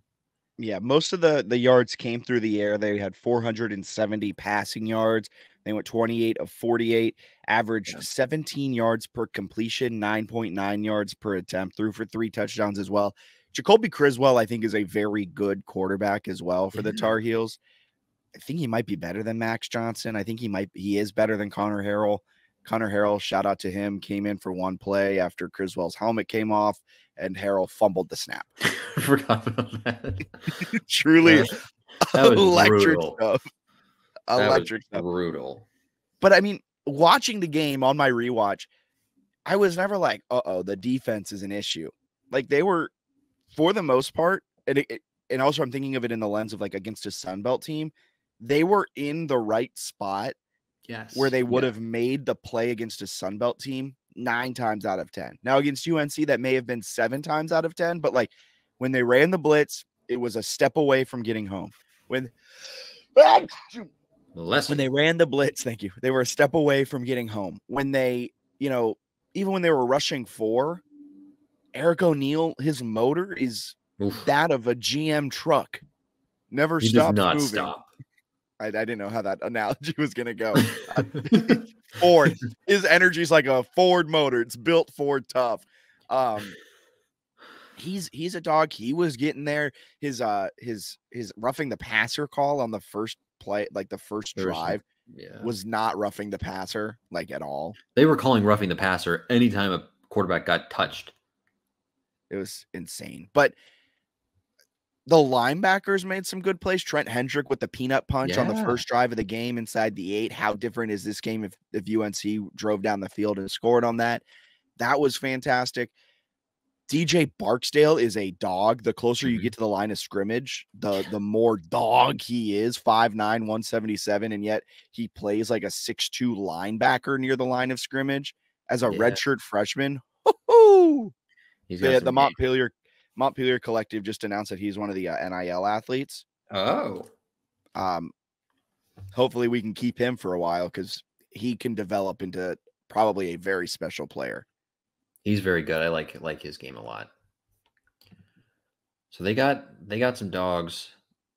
Yeah, most of the yards came through the air. They had 470 passing yards. They went 28 of 48, averaged 17 yards per completion, 9.9 yards per attempt, threw for 3 touchdowns as well. Jacoby Criswell, I think, is a very good quarterback as well for the Tar Heels. I think he might be better than Max Johnson. I think he is better than Connor Harrell. Connor Harrell, shout out to him, came in for one play after Criswell's helmet came off and Harrell fumbled the snap. I forgot about that. Truly that was electric brutal. stuff. Electric stuff. Brutal. But I mean, watching the game on my rewatch, I was never like, the defense is an issue. Like they were, for the most part, and also I'm thinking of it in the lens of like against a Sun Belt team, they were in the right spot. Yes. Where they would have made the play against a Sun Belt team 9 times out of 10. Now against UNC, that may have been 7 times out of 10, but like when they ran the blitz, it was a step away from getting home. When they ran the blitz, thank you, they were a step away from getting home. When they even when they were rushing 4, Eric O'Neal, his motor is that of a GM truck. Never stops moving. Stop. I didn't know how that analogy was going to go. Ford, his energy is like a Ford motor. It's built Ford tough. He's a dog. He was getting there. His roughing the passer call on the first play, like the first drive, was not roughing the passer like at all. They were calling roughing the passer anytime a quarterback got touched. It was insane. But the linebackers made some good plays. Trent Hendrick with the peanut punch on the first drive of the game inside the 8. How different is this game if UNC drove down the field and scored on that? That was fantastic. DJ Barksdale is a dog. The closer you get to the line of scrimmage, the more dog he is. 5'9", 177, and yet he plays like a 6'2" linebacker near the line of scrimmage as a redshirt freshman. The Montpelier Collective just announced that he's one of the NIL athletes. Hopefully we can keep him for a while because he can develop into probably a very special player. He's very good. I like his game a lot. So they got some dogs.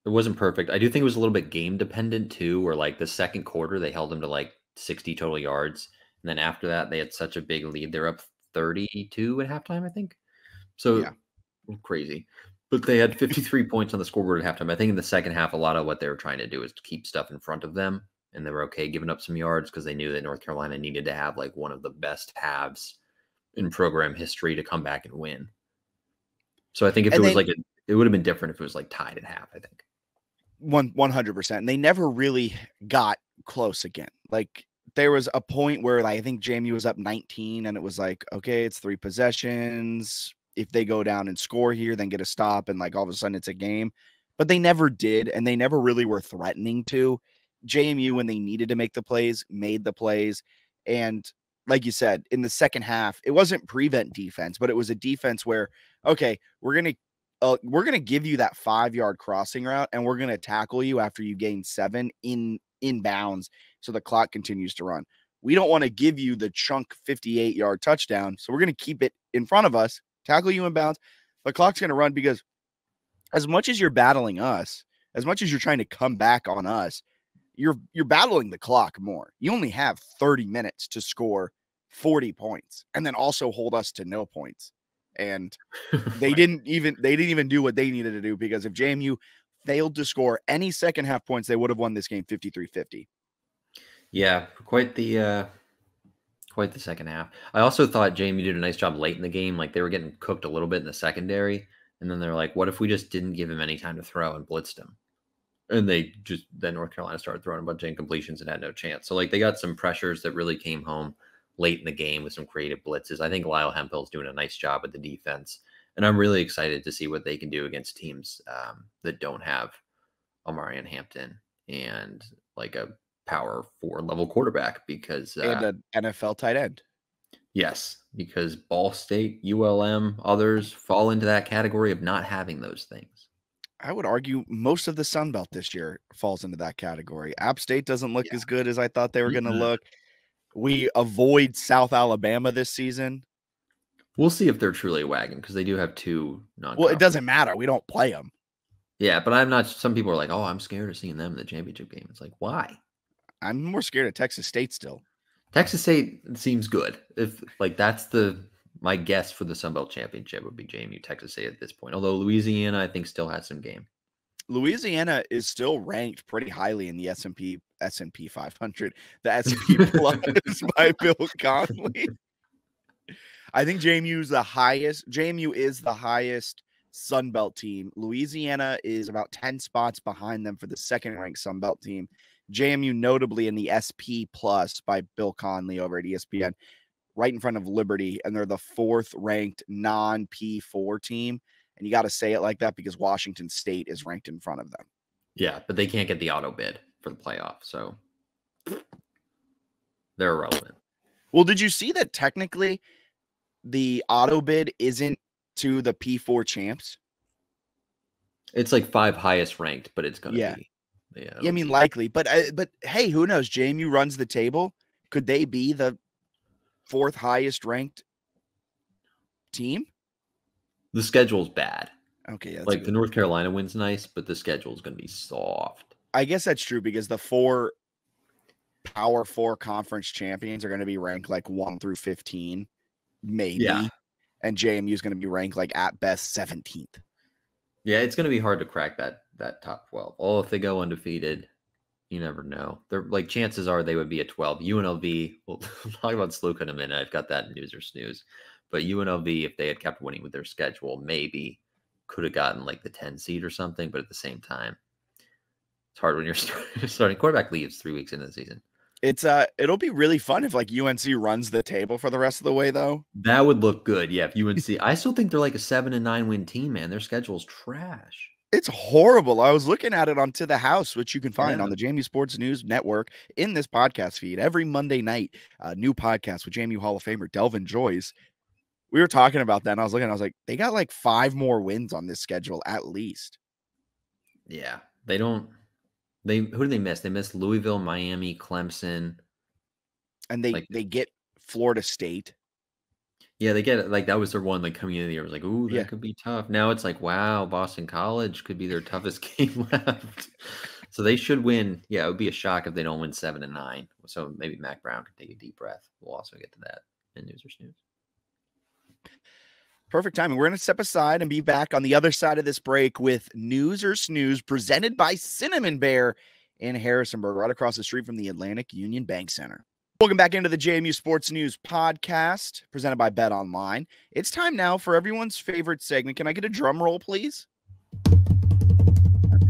It wasn't perfect. I do think it was a little bit game dependent too, where like the second quarter they held them to like 60 total yards. And then after that, they had such a big lead. They're up 32 at halftime, I think. So crazy. But they had 53 points on the scoreboard at halftime. I think in the second half, a lot of what they were trying to do is to keep stuff in front of them. And they were okay giving up some yards because they knew that North Carolina needed to have like one of the best halves in program history to come back and win. So I think if it was it would have been different if it was like tied at half, I think. 100%. And they never really got close again. Like there was a point where I think JMU was up 19 and it was like, okay, it's 3 possessions. If they go down and score here, then get a stop. And like all of a sudden it's a game, but they never did. And they never really were threatening to. JMU, when they needed to make the plays, made the plays. And like you said, in the second half, it wasn't prevent defense, but it was a defense where, okay, we're going to give you that 5-yard crossing route and we're going to tackle you after you gain 7 in bounds. So the clock continues to run. We don't want to give you the chunk 58-yard touchdown. So we're going to keep it in front of us, tackle you in bounds. The clock's going to run because as much as you're battling us, as much as you're trying to come back on us, you're battling the clock more. You only have 30 minutes to score 40 points and then also hold us to no points. And they didn't even do what they needed to do, because if JMU failed to score any second half points, they would have won this game 53-50. Yeah, quite the second half. I also thought JMU did a nice job late in the game. Like they were getting cooked a little bit in the secondary. And then they're like, what if we just didn't give him any time to throw and blitzed him? And then North Carolina started throwing a bunch of incompletions and had no chance. So like they got some pressures that really came home late in the game with some creative blitzes. I think Lyle Hemphill's doing a nice job with the defense. And I'm really excited to see what they can do against teams that don't have Omarion Hampton and like a power 4 level quarterback, because and an NFL tight end. Yes, because Ball State, ULM, others fall into that category of not having those things. I would argue most of the Sun Belt this year falls into that category. App State doesn't look as good as I thought they were going to look. We avoid South Alabama this season. We'll see if they're truly a wagon, because they do have 2 non-conference. Well, it doesn't matter. We don't play them. Yeah, but I'm not. Some people are like, oh, I'm scared of seeing them in the championship game. It's like, why? I'm more scared of Texas State still. Texas State seems good. If like that's my guess for the Sun Belt Championship would be JMU Texas State at this point. Although Louisiana, I think, still has some game. Louisiana is still ranked pretty highly in the S&P 500, the S&P Plus by Bill Conley. I think JMU is the highest Sun Belt team. Louisiana is about 10 spots behind them for the second-ranked Sun Belt team. JMU notably in the SP Plus by Bill Conley over at ESPN, right in front of Liberty, and they're the 4th-ranked non-P4 team. And you got to say it like that because Washington State is ranked in front of them. Yeah, but they can't get the auto bid for the playoff, so they're irrelevant. Well, did you see that technically the auto bid isn't to the P4 champs? It's like 5 highest ranked, but it's going to be. Yeah, I mean, likely. But hey, who knows? JMU runs the table. Could they be the fourth highest ranked team? The schedule's bad. Okay, that's like the North Carolina win's nice, but the schedule is going to be soft. I guess that's true because the 4 Power 4 conference champions are going to be ranked like 1 through 15, maybe. Yeah. And JMU is going to be ranked like at best 17th. Yeah, it's going to be hard to crack that top 12. Oh, if they go undefeated, you never know. They're like chances are they would be at 12. UNLV, we'll talk about Sluka in a minute. I've got that in news or snooze. But UNLV, if they had kept winning with their schedule, maybe could have gotten like the 10 seed or something. But at the same time, it's hard when you're starting. Quarterback leaves 3 weeks into the season. It'll be really fun if like UNC runs the table for the rest of the way, though. That would look good. Yeah, if UNC, I still think they're like a 7-9 win team, man. Their schedule's trash. It's horrible. I was looking at it on To the House, which you can find on the JMU Sports News Network in this podcast feed every Monday night. New podcast with JMU Hall of Famer Delvin Joyce. We were talking about that, and I was looking. I was like, they got like 5 more wins on this schedule at least. Yeah, they don't. Who do they miss? They miss Louisville, Miami, Clemson, and they get Florida State. Yeah, they get it. Like that was their one. Like coming into the year, it was like, ooh, that could be tough. Now it's like, wow, Boston College could be their toughest game left. So they should win. Yeah, it would be a shock if they don't win 7-9. So maybe Mac Brown can take a deep breath. We'll also get to that in news or snooze. Perfect timing. We're going to step aside and be back on the other side of this break with News or Snooze presented by Cinnamon Bear in Harrisonburg, right across the street from the Atlantic Union Bank Center. Welcome back into the JMU Sports News Podcast presented by Bet Online. It's time now for everyone's favorite segment. Can I get a drum roll, please?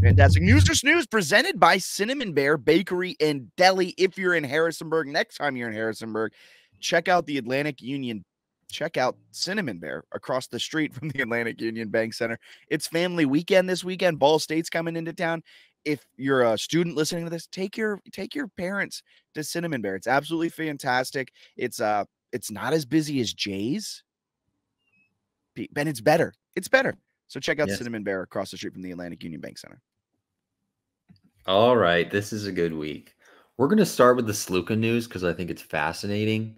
Fantastic. News or Snooze presented by Cinnamon Bear Bakery and Deli. If you're in Harrisonburg, next time you're in Harrisonburg, check out the Atlantic Union. Check out Cinnamon Bear across the street from the Atlantic Union Bank Center. It's family weekend this weekend. Ball State's coming into town. If you're a student listening to this, take your parents to Cinnamon Bear. It's absolutely fantastic. It's not as busy as Jay's, but it's better. It's better. So check out Cinnamon Bear across the street from the Atlantic Union Bank Center. All right, this is a good week. We're going to start with the Sluka news because I think it's fascinating.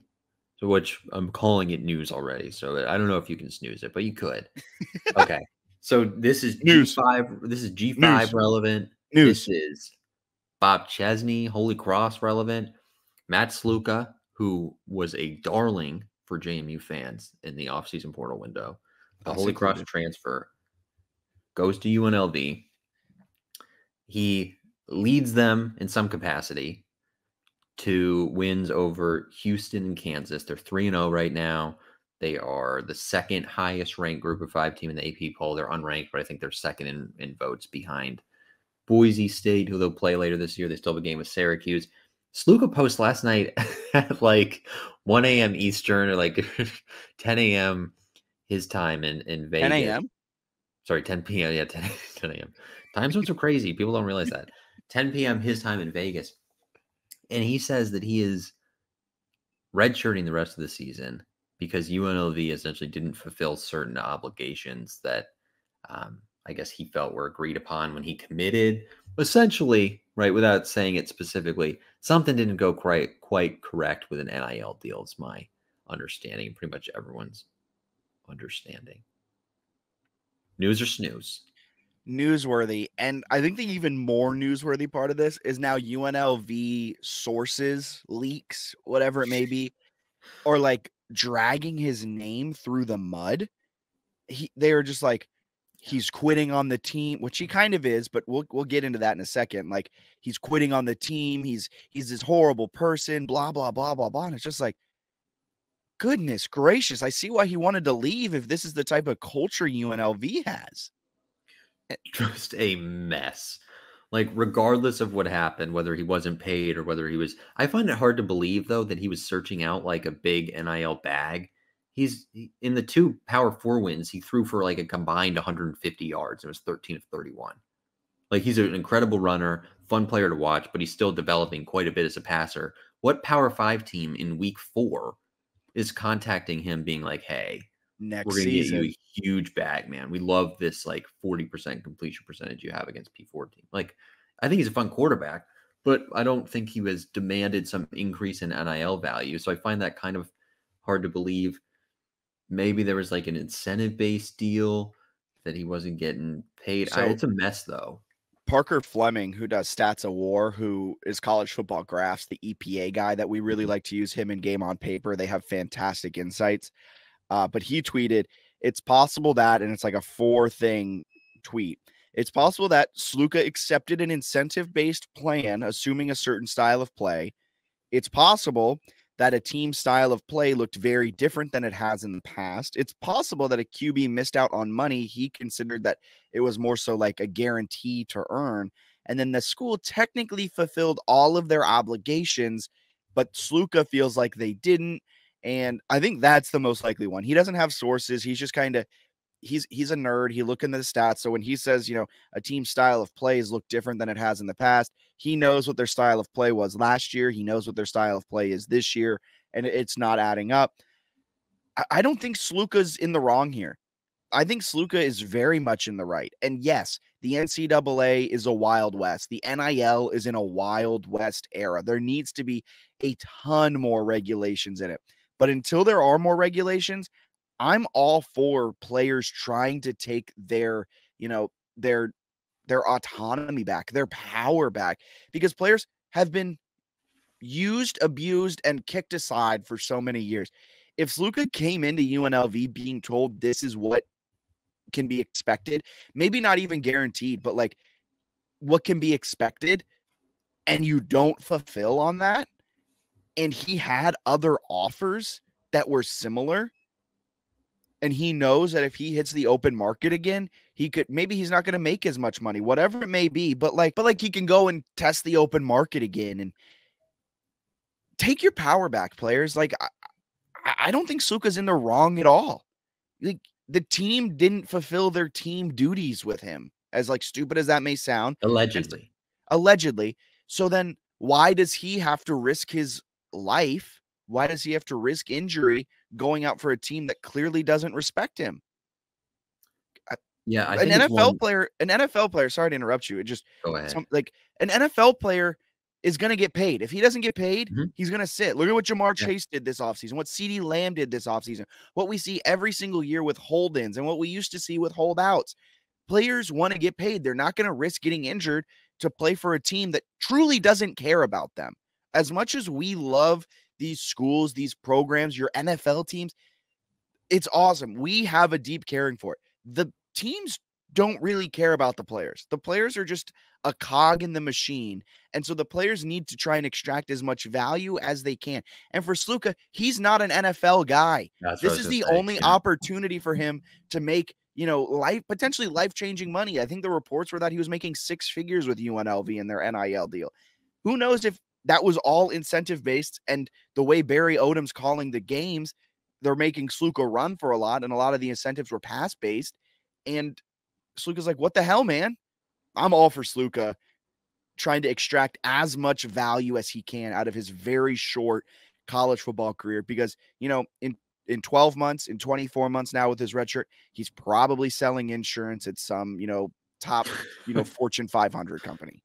So which I'm calling it news already. So I don't know if you can snooze it, but you could. Okay. So this is news. G5. This is G5 news. Relevant. News. This is Bob Chesney, Holy Cross relevant. Matt Sluka, who was a darling for JMU fans in the offseason portal window. The Holy Cross transfer goes to UNLV. He leads them in some capacity to wins over Houston and Kansas. They're 3-0 right now. They are the second highest ranked group of 5 team in the AP poll. They're unranked, but I think they're second in votes behind Boise State, who they'll play later this year. They still have a game with Syracuse. Sluka post last night at like 1 a.m. Eastern or like 10 a.m. his time in Vegas. 10 a.m.? Sorry, 10 p.m. Yeah, 10 a.m. Time zones are crazy. People don't realize that. 10 p.m. his time in Vegas. And he says that he is redshirting the rest of the season because UNLV essentially didn't fulfill certain obligations that I guess he felt were agreed upon when he committed. Essentially, right, without saying it specifically, something didn't go quite correct with an NIL deal. It's my understanding, pretty much everyone's understanding. News or snooze? Newsworthy. And I think the even more newsworthy part of this is now UNLV sources, leaks, whatever it may be, or like dragging his name through the mud. They are just like, he's quitting on the team, which he kind of is, but we'll get into that in a second. Like he's quitting on the team. He's this horrible person, blah, blah, blah, blah, blah. And it's just like, goodness gracious. I see why he wanted to leave if this is the type of culture UNLV has. Just a mess. Like, regardless of what happened, whether he wasn't paid or whether he was, I find it hard to believe though that he was searching out like a big NIL bag. He's in the 2 Power 4 wins. He threw for like a combined 150 yards. It was 13 of 31. Like he's an incredible runner, fun player to watch, but he's still developing quite a bit as a passer. What Power 5 team in week 4 is contacting him being like, hey, next we're going to get you season, a huge bag, man. We love this like 40% completion percentage you have against P4 team. Like, I think he's a fun quarterback, but I don't think he was demanded some increase in NIL value. So I find that kind of hard to believe. Maybe there was like an incentive-based deal that he wasn't getting paid. So It's a mess, though. Parker Fleming, who does Stats of War, who is College Football Graphs, the EPA guy that we really like to use him in Game on Paper. They have fantastic insights. But he tweeted, it's possible that, and it's like a 4-thing tweet. It's possible that Sluka accepted an incentive-based plan, assuming a certain style of play. It's possible that a team style of play looked very different than it has in the past. It's possible that a QB missed out on money. He considered that it was more so like a guarantee to earn. And then the school technically fulfilled all of their obligations, but Sluka feels like they didn't. And I think that's the most likely one. He doesn't have sources. He's just kind of, he's a nerd. He look into the stats. So when he says, a team style of plays look different than it has in the past, he knows what their style of play was last year. He knows what their style of play is this year, and it's not adding up. I don't think Sluka's in the wrong here. I think Sluka is very much in the right. And yes, the NCAA is a Wild West. The NIL is in a Wild West era. There needs to be a ton more regulations in it. But until there are more regulations, I'm all for players trying to take their autonomy back, their power back, because players have been used, abused, and kicked aside for so many years. If Sluka came into UNLV being told this is what can be expected, maybe not even guaranteed, but like what can be expected, and you don't fulfill on that, and he had other offers that were similar, and he knows that if he hits the open market again, maybe he's not going to make as much money, whatever it may be, but he can go and test the open market again and take your power back, players. Like, I don't think Sluka's in the wrong at all. Like, the team didn't fulfill their team duties with him, as like stupid as that may sound. Allegedly. So then why does he have to risk his life? Why does he have to risk injury going out for a team that clearly doesn't respect him? Yeah, an NFL player, sorry to interrupt you. It just go ahead. An NFL player is going to get paid. If he doesn't get paid, he's going to sit. Look at what Jamar Chase did this offseason, what CeeDee Lamb did this offseason, what we see every single year with hold-ins and what we used to see with holdouts. Players want to get paid. They're not going to risk getting injured to play for a team that truly doesn't care about them. As much as we love these schools, these programs, your NFL teams, it's awesome. We have a deep caring for it. The teams don't really care about the players. The players are just a cog in the machine. And so the players need to try and extract as much value as they can. And for Sluka, he's not an NFL guy. This is the only opportunity for him to make, potentially life-changing money. I think the reports were that he was making 6 figures with UNLV in their NIL deal. Who knows if that was all incentive-based, and the way Barry Odom's calling the games, they're making Sluka run for a lot, and a lot of the incentives were pass-based. And Sluka's like, what the hell, man? I'm all for Sluka trying to extract as much value as he can out of his very short college football career, because, in 12 months, in 24 months now with his red shirt, he's probably selling insurance at some, top, Fortune 500 company.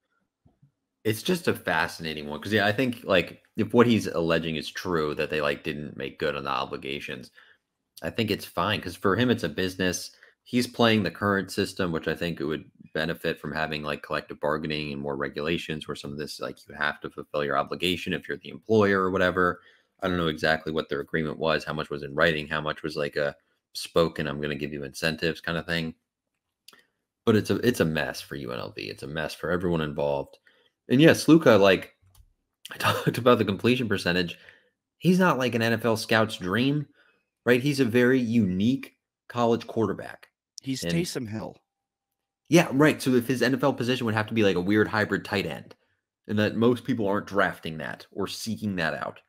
It's just a fascinating one because, I think if what he's alleging is true, that they didn't make good on the obligations, I think it's fine because for him, it's a business. He's playing the current system, which I think it would benefit from having collective bargaining and more regulations where some of this, you have to fulfill your obligation if you're the employer or whatever. I don't know exactly what their agreement was, how much was in writing, how much was a spoken, I'm going to give you incentives kind of thing. But it's a mess for UNLV. It's a mess for everyone involved. And yes, Sluka, I talked about the completion percentage. He's not like an NFL scout's dream, right? He's a very unique college quarterback. He's Taysom Hill. Yeah, right. So if his NFL position would have to be a weird hybrid tight end, and that most people aren't drafting that or seeking that out.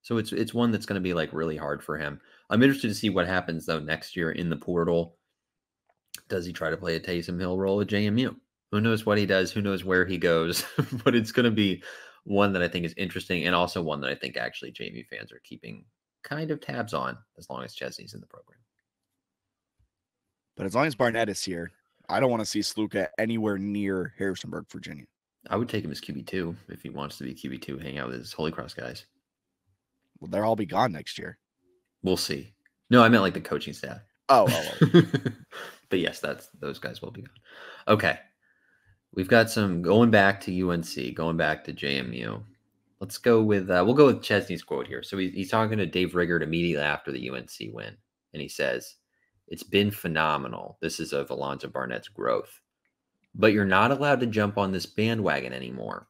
So it's one that's going to be really hard for him. I'm interested to see what happens though next year in the portal. Does he try to play a Taysom Hill role at JMU? Who knows what he does? Who knows where he goes? But it's going to be one that I think is interesting, and also one that I think actually JMU fans are keeping kind of tabs on as long as Chesney's in the program. But as long as Barnett is here, I don't want to see Sluka anywhere near Harrisonburg, Virginia. I would take him as QB2 if he wants to be QB2, hang out with his Holy Cross guys. Well, they'll all be gone next year. We'll see. No, I meant like the coaching staff. Oh. But yes, those guys will be gone. Okay. We've got some going back to UNC, going back to JMU. Let's go with we'll go with Chesney's quote here. So he's talking to Dave Riggert immediately after the UNC win, and he says, "It's been phenomenal. This is of Alonzo Barnett's growth, but you're not allowed to jump on this bandwagon anymore."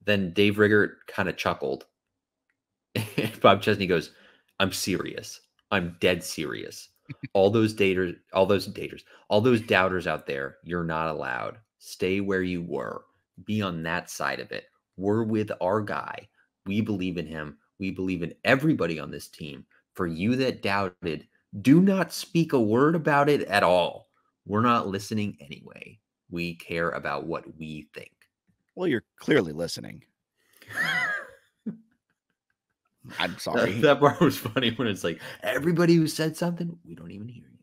Then Dave Riggert kind of chuckled. Bob Chesney goes, "I'm serious. I'm dead serious. All those doubters out there, you're not allowed. Stay where you were. Be on that side of it. We're with our guy. We believe in him. We believe in everybody on this team. For you that doubted, do not speak a word about it at all. We're not listening anyway. We care about what we think." Well, you're clearly listening. I'm sorry. That part was funny when it's like, everybody who said something, we don't even hear you.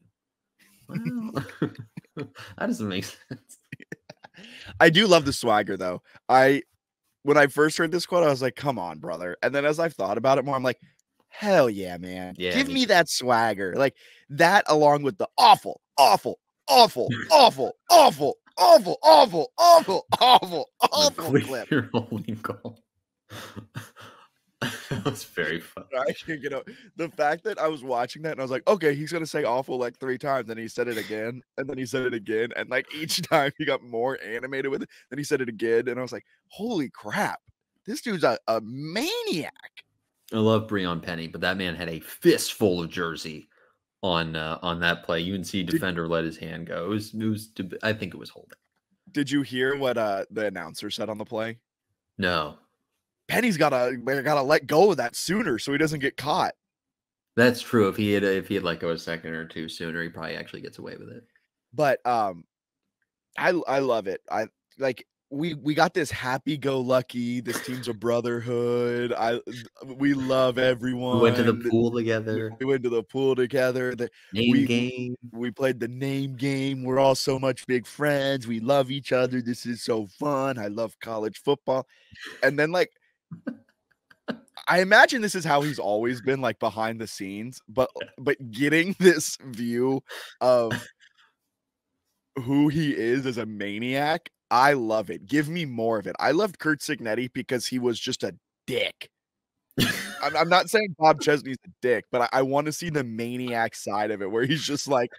Well, that doesn't make sense. I do love the swagger, though. When I first heard this quote, I was like, come on, brother. And then as I've thought about it more, I'm like, hell yeah, man. Yeah, give me that swagger. Like that along with the awful clip. Your holy goal. That was very fun. The fact that I was watching that and I was like, okay, he's gonna say awful like 3 times, and he said it again, and then he said it again, and like each time he got more animated with it. Then he said it again, and I was like, holy crap, this dude's a maniac. I love Breon Penny, but that man had a fistful of jersey on that play. UNC defender let his hand go. It was I think it was holding. Did you hear what the announcer said on the play? No. Penny's gotta let go of that sooner so he doesn't get caught. That's true. If he had let go a second or two sooner, he probably actually gets away with it. But I love it. We got this happy-go-lucky. This team's a brotherhood. We love everyone. We went to the pool together. We went to the pool together. Game. We played the name game. We're all so much big friends. We love each other. This is so fun. I love college football. And then like, I imagine this is how he's always been, like behind the scenes, but getting this view of who he is as a maniac, I love it. Give me more of it. I loved Curt Cignetti because he was just a dick. I'm not saying Bob Chesney's a dick, but I want to see the maniac side of it where he's just like,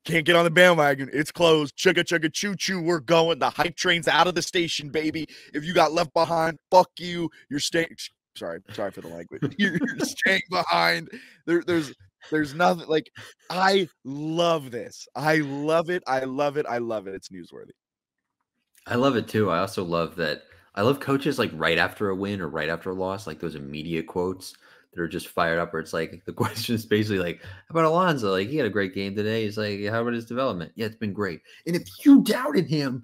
can't get on the bandwagon. It's closed. Chugga chugga choo choo. We're going. The hype train's out of the station, baby. If you got left behind, fuck you. You're staying. Sorry for the language. You're staying behind. There's nothing like. I love this. I love it. I love it. I love it. It's newsworthy. I love it too. I also love that. I love coaches like right after a win or right after a loss, like those immediate quotes that are just fired up, where it's like the question is basically like, how about Alonzo? Like, he had a great game today. He's like, how about his development? Yeah, it's been great. And if you doubted him,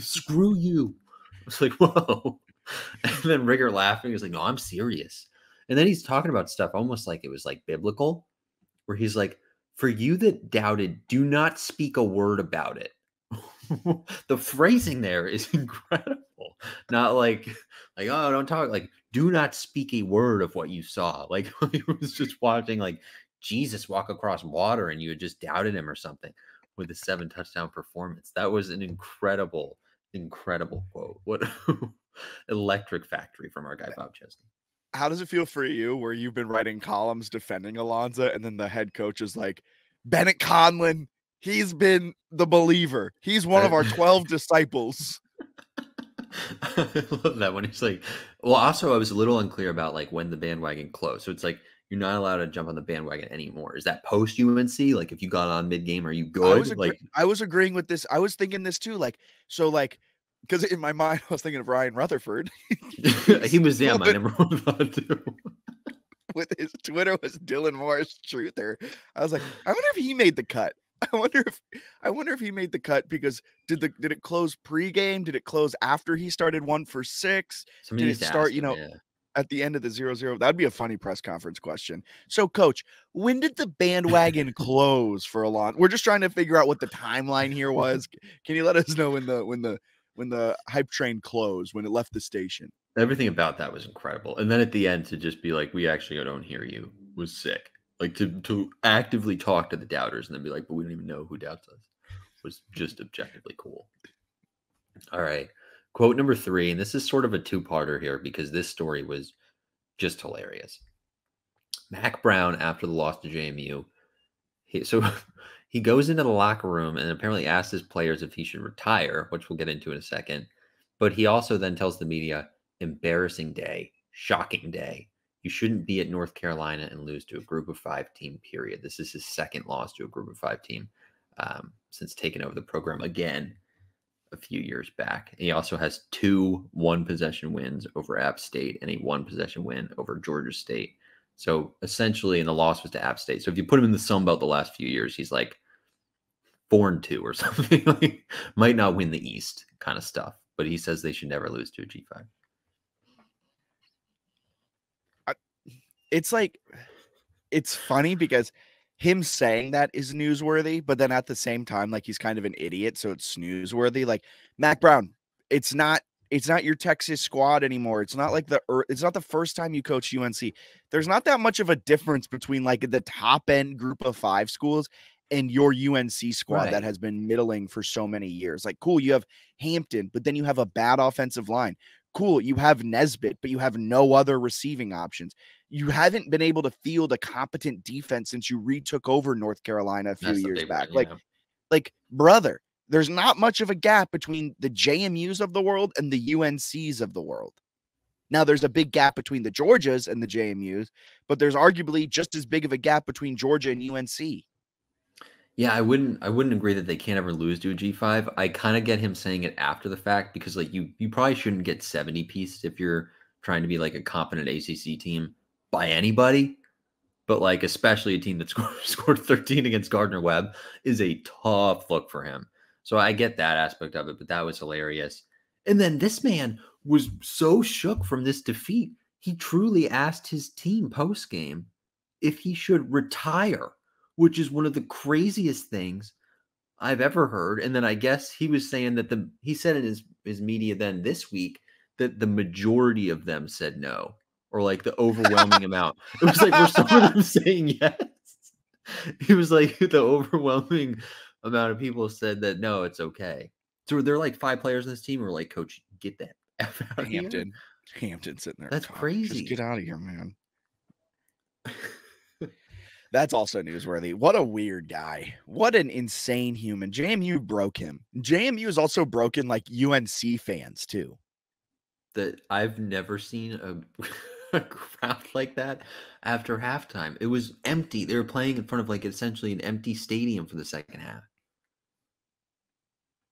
screw you. It's like, whoa. And then Riggert laughing. He's like, no, I'm serious. And then he's talking about stuff almost like it was like biblical, where he's like, for you that doubted, do not speak a word about it. The phrasing there is incredible. Not like, oh, don't talk, like, do not speak a word of what you saw. Like, he was just watching like Jesus walk across water and you had just doubted him or something with a 7 touchdown performance. That was an incredible quote. What electric factory from our guy Bob Chesney. How does it feel for you where you've been writing columns defending Alonzo and then the head coach is like, Bennett Conlon, he's been the believer. He's one of our 12 disciples. I love that when he's like, well, also I was a little unclear about like when the bandwagon closed. So it's like, you're not allowed to jump on the bandwagon anymore. Is that post UNC? Like if you got on mid game, are you good? I was agreeing with this. I was thinking this too. Because in my mind, I was thinking of Ryan Rutherford. He was my number one thought too. With his Twitter was Dylan Morris Truther. I was like, I wonder if he made the cut. I wonder if he made the cut because did it close pregame? Did it close after he started 1 for 6? Did it start, at the end of the 0-0? That'd be a funny press conference question. So, Coach, when did the bandwagon close for Alonzo? We're just trying to figure out what the timeline here was. Can you let us know when the hype train closed, when it left the station? Everything about that was incredible. And then at the end to just be like, we actually don't hear you was sick. Like to actively talk to the doubters and then be like, but we don't even know who doubts us was just objectively cool. All right. Quote number 3. And this is sort of a two-parter here because this story was just hilarious. Mac Brown, after the loss to JMU, he goes into the locker room and apparently asks his players if he should retire, which we'll get into in a second. But he also then tells the media, embarrassing day, shocking day. You shouldn't be at North Carolina and lose to a group of 5 team, period. This is his second loss to a group of 5 team since taking over the program again a few years back. And he also has 2 one-possession wins over App State and a one-possession win over Georgia State. So essentially, and the loss was to App State. So if you put him in the Sun Belt the last few years, he's like 4-2 or something. Like, might not win the East kind of stuff. But he says they should never lose to a G5. It's like, it's funny because him saying that is newsworthy, but then at the same time, like, he's kind of an idiot, so it's newsworthy. Like, Mac Brown, it's not your Texas squad anymore. It's not like it's not the first time you coach UNC. There's not that much of a difference between like the top end group of 5 schools and your UNC squad that has been middling for so many years. Like, cool, you have Hampton, but then you have a bad offensive line. Cool, you have Nesbitt, but you have no other receiving options. You haven't been able to field a competent defense since you retook over North Carolina a few years back. Like, brother, there's not much of a gap between the JMUs of the world and the UNCs of the world. Now, there's a big gap between the Georgias and the JMUs, but there's arguably just as big of a gap between Georgia and UNC. Yeah, I wouldn't agree that they can't ever lose to a G5. I kind of get him saying it after the fact because like you probably shouldn't get 70 pieces if you're trying to be like a competent ACC team by anybody. But like especially a team that scored 13 against Gardner-Webb is a tough look for him. So I get that aspect of it, but that was hilarious. And then this man was so shook from this defeat, he truly asked his team post-game if he should retire, which is one of the craziest things I've ever heard. And then I guess he was saying that he said in his media then this week that the majority of them said no, or like the overwhelming amount. It was like, were some of them saying yes? He was like, the overwhelming amount of people said that no, it's okay. So were there like 5 players in this team who were like, coach, get that F out of Hampton sitting there. That's crazy. Just get out of here, man. That's also newsworthy. What a weird guy. What an insane human. JMU broke him. JMU has also broken like UNC fans too. That I've never seen a crowd like that after halftime. It was empty. They were playing in front of like essentially an empty stadium for the second half.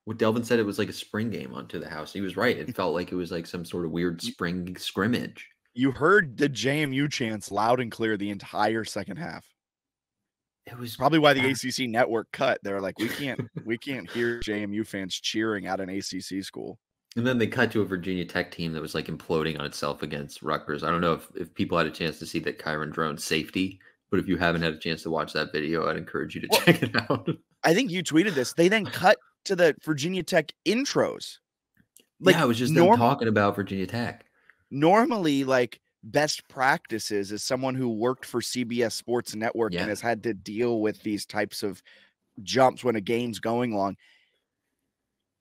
What Delvin said, it was like a spring game onto the house. He was right. It felt like it was like some sort of weird spring scrimmage. You heard the JMU chants loud and clear the entire second half. It was probably why the ACC network cut. They're like, we can't hear JMU fans cheering at an ACC school. And then they cut to a Virginia Tech team that was like imploding on itself against Rutgers. I don't know if people had a chance to see that Kyron Drone's safety, but if you haven't had a chance to watch that video, I'd encourage you to check it out. I think you tweeted this. They then cut to the Virginia Tech intros. Like, yeah, I was just them talking about Virginia Tech. Normally, like, best practices as someone who worked for CBS Sports Network and has had to deal with these types of jumps when a game's going long.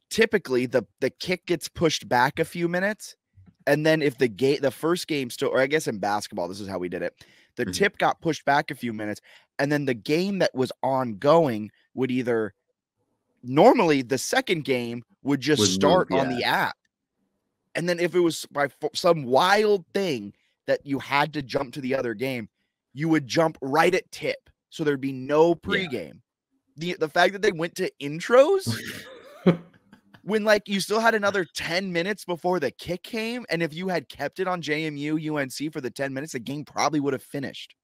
Typically, the kick gets pushed back a few minutes, and then if the first game still, or I guess in basketball, this is how we did it. The tip got pushed back a few minutes, and then the game that was ongoing would either normally the second game would just start on the app. And then if it was by some wild thing that you had to jump to the other game, you would jump right at tip. So there'd be no pregame. The fact that they went to intros when like you still had another 10 minutes before the kick came. And if you had kept it on JMU UNC for the 10 minutes, the game probably would have finished.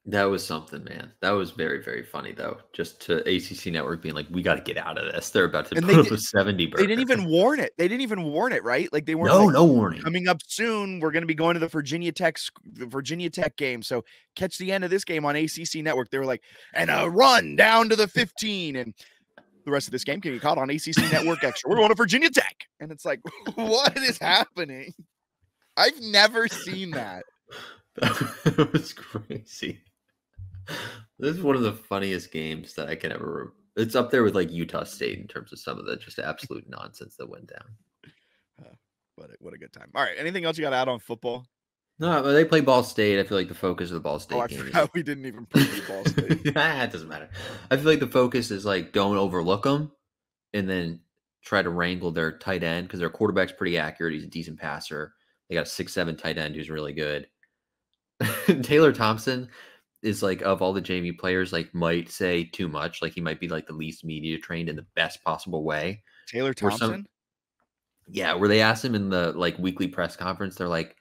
That was something, man. That was very, very funny, though. Just to ACC Network being like, we got to get out of this. They're about to put up a 70 burger. They didn't even warn it. They didn't even warn it, right? Like they weren't. No warning. Coming up soon, we're going to be going to the Virginia Tech game. So catch the end of this game on ACC Network. They were like, and a run down to the 15. And The rest of this game can be caught on ACC Network Extra. We're going to Virginia Tech. And it's like, what is happening? I've never seen that. That was crazy. This is one of the funniest games that I can ever. It's up there with like Utah State in terms of some of the just absolute nonsense that went down. What a good time. All right. Anything else you got to add on football? No, they play Ball State. I feel like the focus of the Ball State game. Forgot we didn't even preview Ball State. It doesn't matter. I feel like the focus is like don't overlook them, and then try to wrangle their tight end because their quarterback's pretty accurate. He's a decent passer. They got a 6'7" tight end who's really good. Taylor Thompson is like of all the JMU players, like might say too much. Like he might be like the least media trained in the best possible way. Taylor Thompson? Where they asked him in the like weekly press conference, they're like,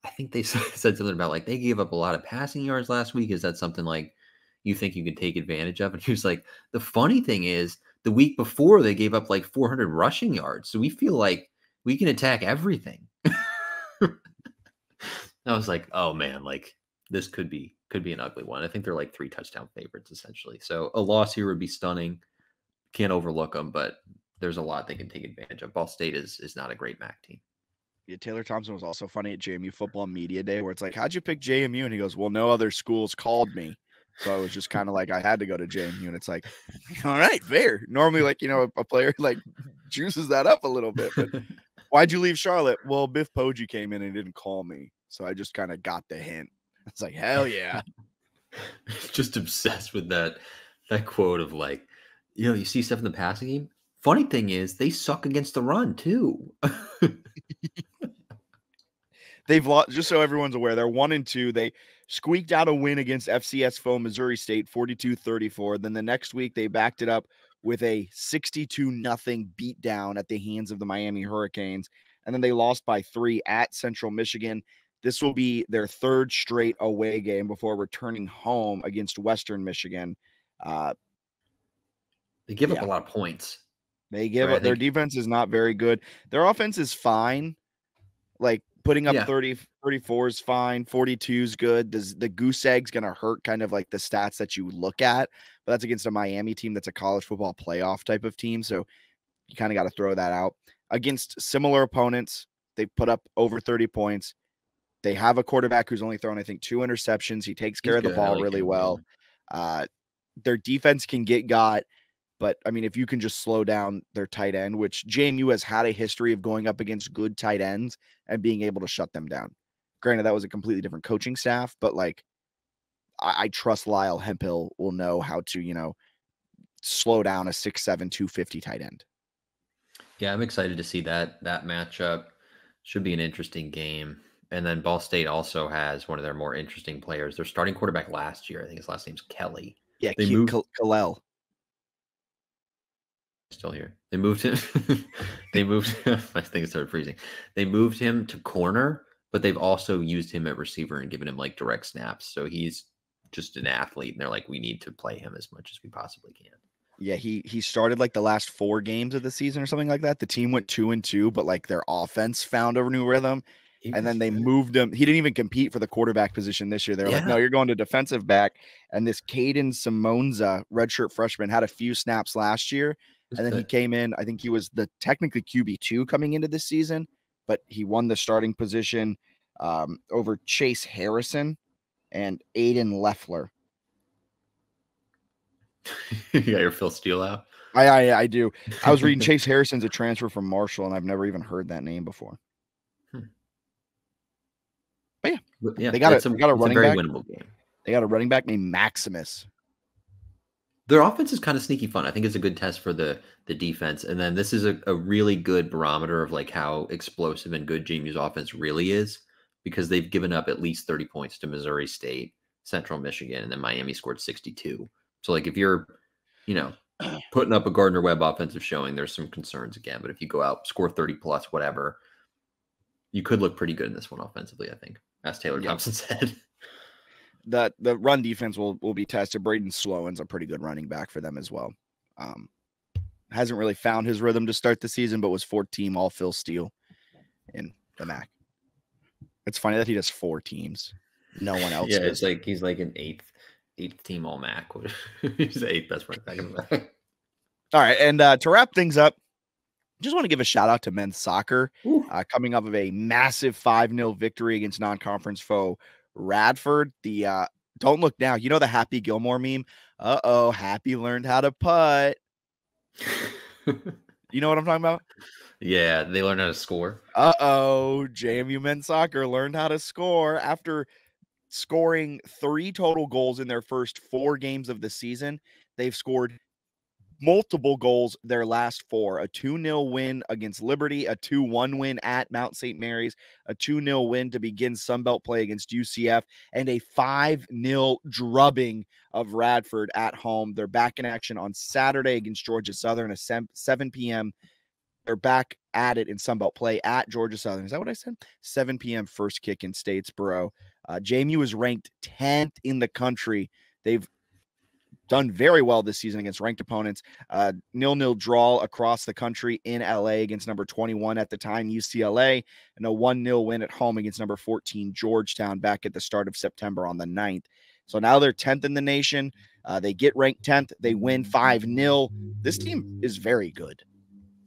I think they said something about like they gave up a lot of passing yards last week. Is that something like you think you can take advantage of? And he was like, the funny thing is the week before they gave up like 400 rushing yards. So we feel like we can attack everything. I was like, oh man, like this could be an ugly one. I think they're like 3 touchdown favorites essentially. So a loss here would be stunning. Can't overlook them, but there's a lot they can take advantage of. Ball State is not a great MAC team. Yeah, Taylor Thompson was also funny at JMU Football Media Day where it's like, how'd you pick JMU? And he goes, well, no other schools called me. So I was just kind of like, I had to go to JMU. And it's like, all right, fair. Normally, like, a player like juices that up a little bit. But why'd you leave Charlotte? Well, Biff Poggi came in and didn't call me. So I just kind of got the hint. It's like, hell yeah. Just obsessed with that quote of like, you see stuff in the passing game. Funny thing is they suck against the run too. They've lost, just so everyone's aware, they're 1-2. They squeaked out a win against FCS foe Missouri State 42-34. Then the next week they backed it up with a 62-0 beatdown at the hands of the Miami Hurricanes. And then they lost by 3 at Central Michigan. This will be their 3rd straight away game before returning home against Western Michigan. They give up a lot of points. They give up. Their defense is not very good. Their offense is fine. Like putting up 30, 34 is fine. 42 is good. The goose egg's going to hurt kind of like the stats that you look at, but that's against a Miami team that's a college football playoff type of team. So you kind of got to throw that out. Against similar opponents, they put up over 30 points. They have a quarterback who's only thrown, I think, 2 interceptions. He takes care of the ball really well. Their defense can get got. But, I mean, if you can just slow down their tight end, which JMU has had a history of going up against good tight ends and being able to shut them down. Granted, that was a completely different coaching staff, but, like, I trust Lyle Hemphill will know how to, slow down a 6'7", 250 tight end. Yeah, I'm excited to see that matchup. Should be an interesting game. And then Ball State also has one of their more interesting players. Their starting quarterback last year, I think his last name's Kelly. Yeah, Kalel. Still here. They moved him. I think it started freezing. They moved him to corner, but they've also used him at receiver and given him like direct snaps. So he's just an athlete, and they're like, we need to play him as much as we possibly can. Yeah, he started like the last 4 games of the season or something like that. The team went 2-2, but like their offense found a new rhythm. And then they moved him. He didn't even compete for the quarterback position this year. They're like, no, you're going to defensive back. And this Caden Simonza, redshirt freshman, had a few snaps last year. And then he came in. I think he was the technically QB2 coming into this season, but he won the starting position over Chase Harrison and Aiden Leffler. You got your Phil Steele out? I do. I was reading Chase Harrison's a transfer from Marshall, and I've never even heard that name before. But yeah, they got a running back. Winnable game. They got a running back named Maximus. Their offense is kind of sneaky fun. I think it's a good test for the defense. And then this is a really good barometer of like how explosive and good JMU's offense really is, because they've given up at least 30 points to Missouri State, Central Michigan, and then Miami scored 62. So like if you're, putting up a Gardner-Webb offensive showing, there's some concerns again. But if you go out, score 30 plus, whatever, you could look pretty good in this one offensively, I think, as Taylor Thompson said. The run defense will be tested. Braden Sloan's a pretty good running back for them as well. Hasn't really found his rhythm to start the season, but was 4-team all Phil Steele in the MAC. It's funny that he does 4 teams. No one else. Yeah, it's like he's like an eighth team all MAC. He's the 8th best running back in the MAC. All right, and to wrap things up, just want to give a shout out to men's soccer coming off of a massive 5-0 victory against non-conference foe Radford. The don't look now. You know the Happy Gilmore meme? Happy learned how to putt. You know what I'm talking about? Yeah, they learned how to score. JMU men's soccer learned how to score after scoring 3 total goals in their first 4 games of the season. They've scored multiple goals their last 4, a 2-0 win against Liberty, a 2-1 win at Mount St. Mary's, a 2-0 win to begin Sunbelt play against UCF, and a 5-0 drubbing of Radford at home. They're back in action on Saturday against Georgia Southern at 7 p.m. They're back at it in Sunbelt play at Georgia Southern. Is that what I said? 7 p.m. first kick in Statesboro. JMU is ranked 10th in the country. They've done very well this season against ranked opponents. 0-0 draw across the country in LA against number 21 at the time, UCLA, and a 1-0 win at home against number 14, Georgetown, back at the start of September on the 9th. So now they're 10th in the nation. They get ranked 10th. They win 5-0. This team is very good.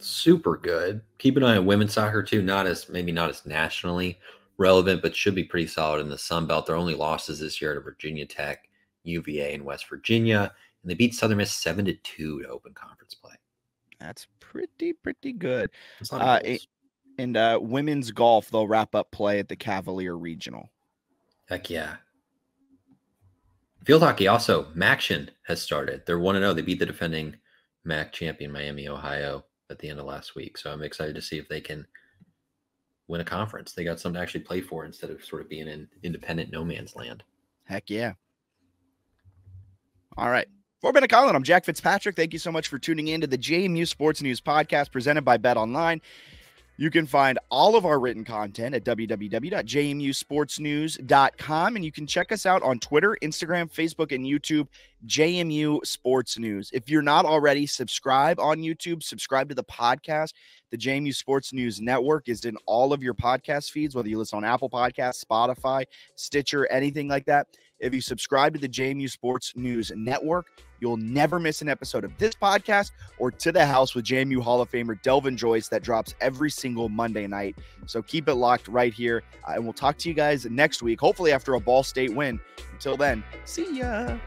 Super good. Keep an eye on women's soccer too. Maybe not as nationally relevant, but should be pretty solid in the Sun Belt. Their only losses this year to Virginia Tech, UVA, and West Virginia, and they beat Southern Miss 7-2 to open conference play. That's pretty good. And women's golf, they'll wrap up play at the Cavalier Regional. Heck yeah. Field hockey also, MACtion has started. They're 1-0. They beat the defending MAC champion Miami, Ohio at the end of last week. So I'm excited to see if they can win a conference. They got something to actually play for instead of sort of being in independent no man's land. Heck yeah. All right. For Bennett Collin, I'm Jack Fitzpatrick. Thank you so much for tuning in to the JMU Sports News Podcast presented by Bet Online. You can find all of our written content at www.jmusportsnews.com, and you can check us out on Twitter, Instagram, Facebook, and YouTube, JMU Sports News. If you're not already, subscribe on YouTube, subscribe to the podcast. The JMU Sports News Network is in all of your podcast feeds, whether you listen on Apple Podcasts, Spotify, Stitcher, anything like that. If you subscribe to the JMU Sports News Network, you'll never miss an episode of this podcast or To the House with JMU Hall of Famer Delvin Joyce that drops every single Monday night. So keep it locked right here, and we'll talk to you guys next week, hopefully after a Ball State win. Until then, see ya.